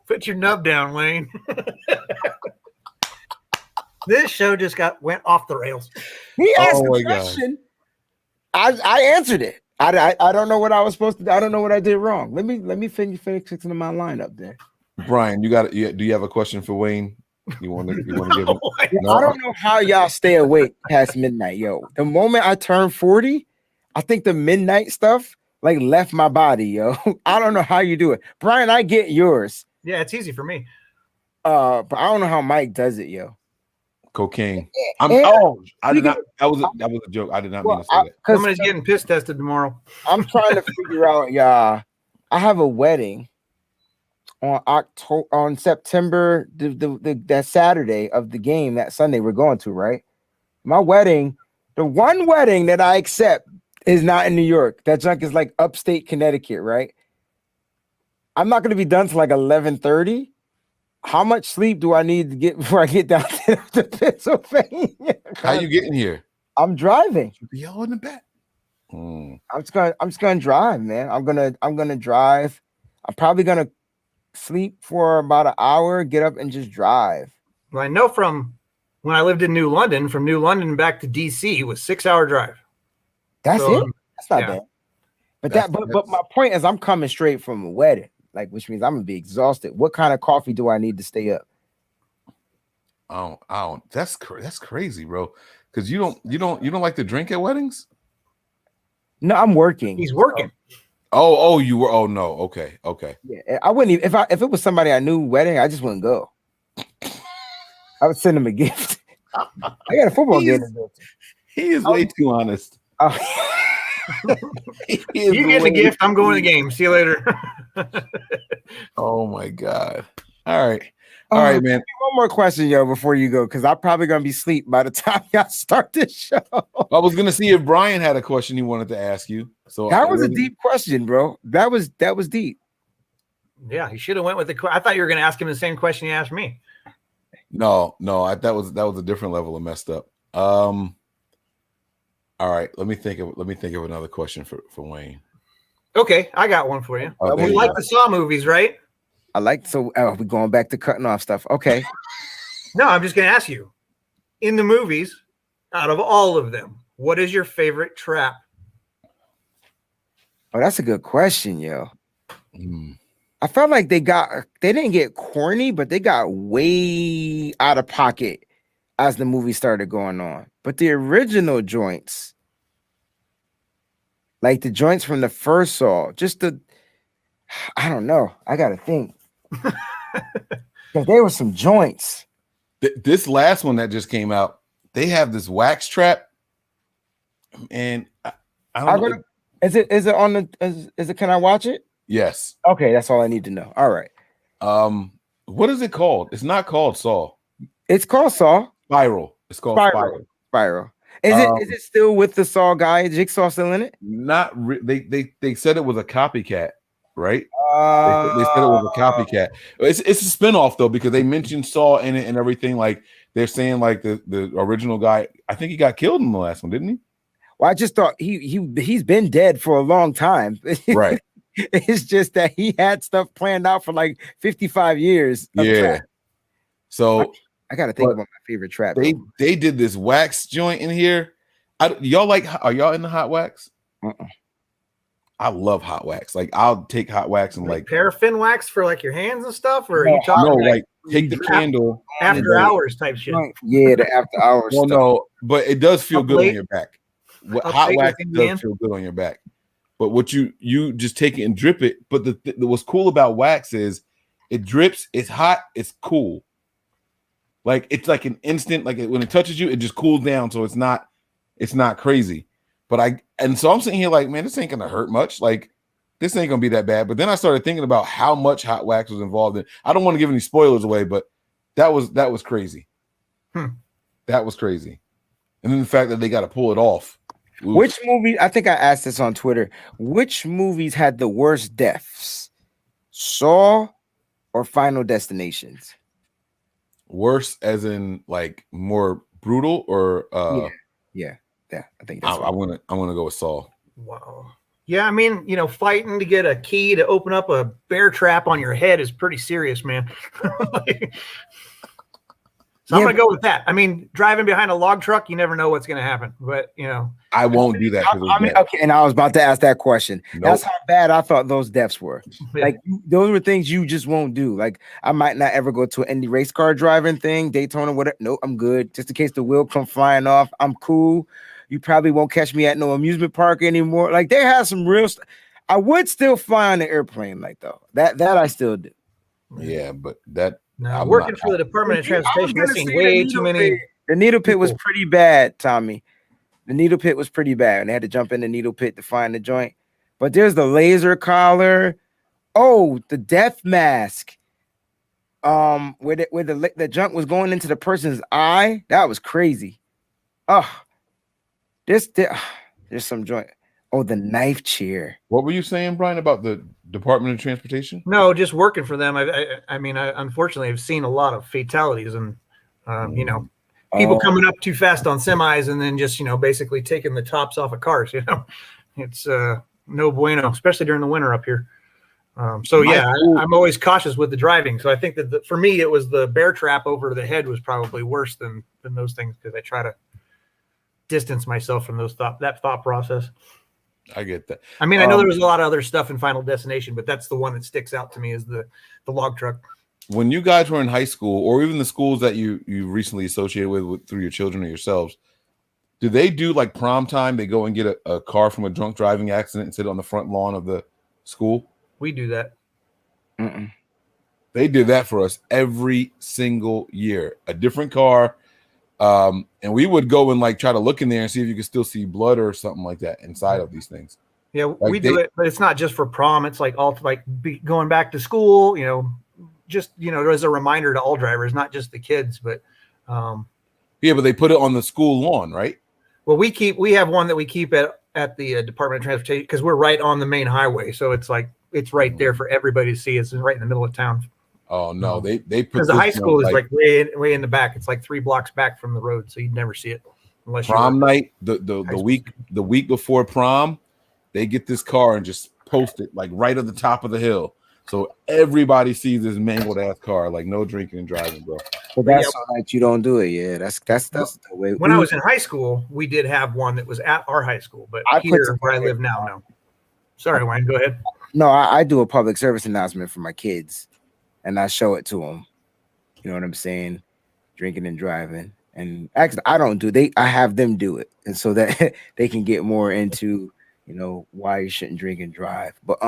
Put your nub down, Wayne. This show just went off the rails. He asked the question. I answered it. I don't know what I was supposed to do. I don't know what I did wrong. Let me finish fixing my lineup there. Brian, do you have a question for Wayne? You want to give him? No? I don't know how y'all stay awake past midnight, yo. The moment I turned 40, I think the midnight stuff like left my body, yo. I don't know how you do it. Brian, I get yours. Yeah, it's easy for me. But I don't know how Mike does it, yo. Cocaine. I did not. That was a joke. I did not mean to say that. Somebody's getting piss tested tomorrow. I'm trying to figure out, y'all. I have a wedding on September, that Saturday of the game, that Sunday we're going to, right? My wedding, the one wedding that I accept is not in New York. That junk is like upstate Connecticut, right? I'm not going to be done till like 11:30. How much sleep do I need to get before I get down to Pennsylvania? How you getting here? I'm driving. Be all in the back. I'm just gonna drive, man. I'm gonna drive. I'm probably gonna sleep for about an hour, get up and just drive. Well, I know from when I lived in New London, from New London back to DC was 6-hour drive. That's it. That's not bad. But my point is, I'm coming straight from a wedding. Like, which means I'm gonna be exhausted. What kind of coffee do I need to stay up? Oh, that's crazy, bro. Because you don't like to drink at weddings? No, I'm working. He's working. Oh, you were. Oh no. Okay. Yeah, I wouldn't even if it was somebody I knew wedding, I just wouldn't go. I would send him a gift. I got a football game to go to. He is way too honest. You get the gift. I'm going to the game. See you later. Oh my God. All right, man. One more question, yo, before you go, because I'm probably gonna be asleep by the time y'all start this show. I was gonna see if Brian had a question he wanted to ask you. So that was a deep question, bro. That was deep. Yeah, he should have went with the. I thought you were going to ask him the same question you asked me. No, that was a different level of messed up. All right, let me think of another question for Wayne. Okay, I got one for you. Okay. You like the Saw movies, right? I like we're going back to cutting off stuff. Okay. No, I'm just going to ask you. In the movies, out of all of them, what is your favorite trap? Oh, that's a good question, yo. I felt like they didn't get corny, but they got way out of pocket as the movie started going on. But the original joints, like the joints from the first Saw, I don't know. I gotta think. Because there were some joints. This last one that just came out, they have this wax trap, and I don't know. Is it on the? Is it? Can I watch it? Yes. Okay, that's all I need to know. All right. What is it called? It's not called Saw. It's called Saw. Spiral. It's called Spiral. Is it still with the Saw guy? Jigsaw still in it? Not they said it was a copycat, right? They said it was a copycat. It's a spinoff though, because they mentioned Saw in it and everything. Like they're saying, like the original guy, I think he got killed in the last one, didn't he? Well, I just thought he's been dead for a long time. Right. It's just that he had stuff planned out for like 55 years. Yeah. So I got to think about my favorite trap. They did this wax joint in here. Are y'all into hot wax? I love hot wax. Like I'll take hot wax and like paraffin wax for like your hands and stuff, or are you talking like take the candle after hours type shit? Yeah, the after hours. Well, no, but it does feel good on your back. Hot wax does feel good on your back. But what you just take it and drip it. But what's cool about wax is it drips, it's hot, it's cool. Like it's like an instant, like when it touches you, it just cools down. So it's not crazy. But so I'm sitting here like, man, this ain't gonna hurt much. Like this ain't gonna be that bad. But then I started thinking about how much hot wax was involved in. I don't want to give any spoilers away, but that was crazy. That was crazy. And then the fact that they got to pull it off. Oof. Which movie? I think I asked this on Twitter. Which movies had the worst deaths? Saw or Final Destinations? Worse, as in like more brutal, or yeah. I think that's I want to go with Saw. Wow. Yeah, I mean, fighting to get a key to open up a bear trap on your head is pretty serious, man. So I'm going to go with that. I mean, driving behind a log truck, you never know what's going to happen. But, I won't do that. Okay, and I was about to ask that question. Nope. That's how bad I thought those deaths were. Yeah. Like, those were things you just won't do. Like, I might not ever go to an Indy race car driving thing, Daytona, whatever. Nope, I'm good. Just in case the wheel come flying off, I'm cool. You probably won't catch me at no amusement park anymore. Like, they have some real stuff. I would still fly on the airplane, like, though. That I still do. Yeah, but that... No, working for the Department of Transportation, I've seen way too many. The needle pit was pretty bad, Tommy. The needle pit was pretty bad, and they had to jump in the needle pit to find the joint. But there's the laser collar. Oh, the death mask. Where the junk was going into the person's eye. That was crazy. Oh, there's some joint. Oh, the knife chair. What were you saying, Brian, about the Department of Transportation? No, just working for them. I mean, unfortunately, I've seen a lot of fatalities and, people coming up too fast on semis and then just, basically taking the tops off of cars. It's no bueno, especially during the winter up here. I'm always cautious with the driving. So I think that for me, it was the bear trap over the head was probably worse than those things, because I try to distance myself from that thought process. I get that. I mean, I know there was a lot of other stuff in Final Destination, but that's the one that sticks out to me is the log truck. When you guys were in high school, or even the schools that you recently associated with through your children or yourselves, do they do like prom time? They go and get a car from a drunk driving accident and sit on the front lawn of the school? We do that. Mm-mm. They did that for us every single year. A different car. And we would go and like try to look in there and see if you could still see blood or something like that inside of these things. Yeah, like we do it, but it's not just for prom. It's like going back to school, just, as a reminder to all drivers, not just the kids, but but they put it on the school lawn, right? Well, we have one that we keep at the Department of Transportation, because we're right on the main highway. So it's like, it's right there for everybody to see. It's right in the middle of town. Oh no, they put, because the high school is like way in the back. It's like 3 blocks back from the road, so you'd never see it unless prom night. The week before prom, they get this car and just post it like right at the top of the hill, so everybody sees this mangled ass car. Like no drinking and driving, bro. But that's like you don't do it. Yeah, that's the way. When I was in high school, we did have one that was at our high school, but here where I live now, no. Sorry, Wayne, go ahead. No, I do a public service announcement for my kids, and I show it to them. You know what I'm saying? Drinking and driving. And actually, I don't do. I have them do it, and so that they can get more into, why you shouldn't drink and drive. But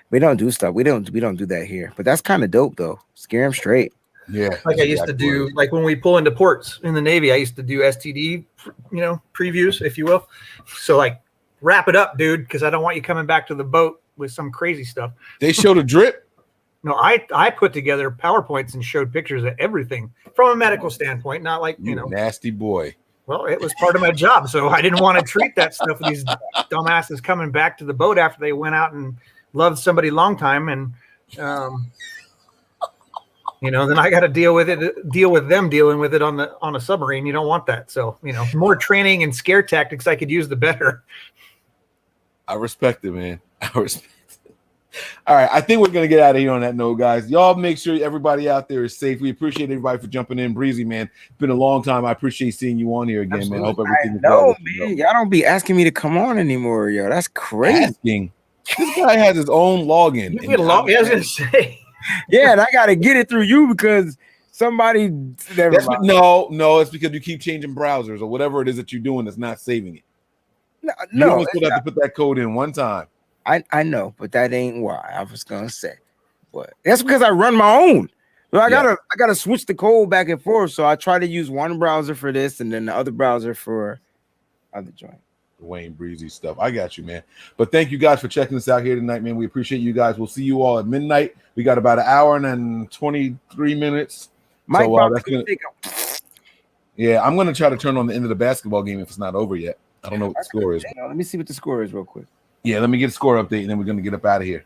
we don't do stuff. We don't do that here. But that's kind of dope, though. Scare them straight. Yeah, like I used to do, like when we pull into ports in the Navy, I used to do STD, previews, if you will. So like, wrap it up, dude, because I don't want you coming back to the boat with some crazy stuff. They showed a drip. No, I put together PowerPoints and showed pictures of everything from a medical standpoint, not like, nasty boy. Well, it was part of my job, so I didn't want to treat that stuff with these dumbasses coming back to the boat after they went out and loved somebody long time, and then I got to deal with them dealing with it on a submarine. You don't want that. So, more training and scare tactics I could use, the better. I respect it, man. I respect it. All right. I think we're going to get out of here on that note, guys. Y'all make sure everybody out there is safe. We appreciate everybody for jumping in. Breezy, man. It's been a long time. I appreciate seeing you on here again, Absolutely. man. I hope everything is well. well. Man. Y'all don't be asking me to come on anymore, yo. That's crazy. Asking. This guy has his own login. You get a log. I was going to say. Yeah, and I got to get it through you because somebody. No, it's because you keep changing browsers or whatever it is that you're doing that's not saving it. You only still have to put that code in one time. I know, but that ain't why. I was gonna say, but that's because I run my own. So I gotta switch the code back and forth. So I try to use one browser for this and then the other browser for other joint. Wayne Breezy stuff. I got you, man. But thank you guys for checking us out here tonight, man. We appreciate you guys. We'll see you all at midnight. We got about an hour and 23 minutes. Mike, I'm gonna try to turn on the end of the basketball game if it's not over yet. I don't know what the score is. Let me see what the score is real quick. Yeah, let me get a score update and then we're gonna get up out of here.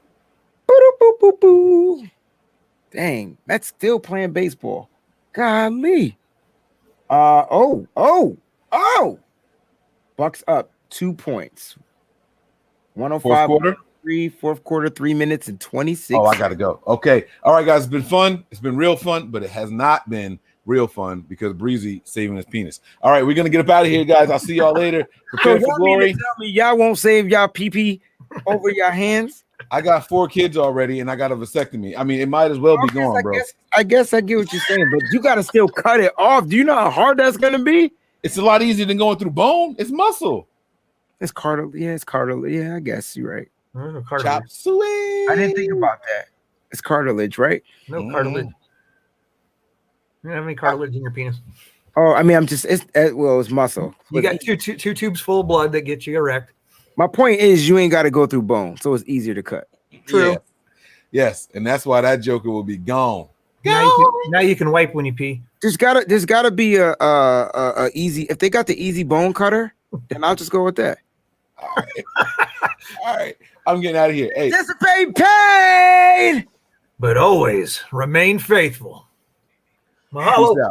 Dang, that's still playing baseball. Golly. Bucks up 2 points. 105 quarter? Fourth quarter, 3 minutes and 26. Oh, I gotta go. Okay. All right, guys. It's been fun. It's been real fun, but it has not been real fun because Breezy saving his penis. All right, we're gonna get up out of here, guys. I'll see y'all later. Prepare for glory. Tell me y'all won't save y'all pee over your hands. I got 4 kids already, and I got a vasectomy. I mean, it might as well be gone, bro. I guess I get what you're saying, but you gotta still cut it off. Do you know how hard that's gonna be? It's a lot easier than going through bone. It's muscle. It's cartilage. Yeah, it's cartilage. Yeah, I guess you're right. Chop suey. I didn't think about that. It's cartilage, right? No cartilage. You don't have any cartilage in your penis. Oh, I mean, it's muscle. You got two tubes full of blood that get you erect. My point is, you ain't got to go through bone, so it's easier to cut. True. Yes, and that's why that joker will be gone. Now you can wipe when you pee. There's gotta be a easy. If they got the easy bone cutter, then I'll just go with that. All right. I'm getting out of here. Hey, dissipate pain, but always remain faithful. Mahalo. Peace out.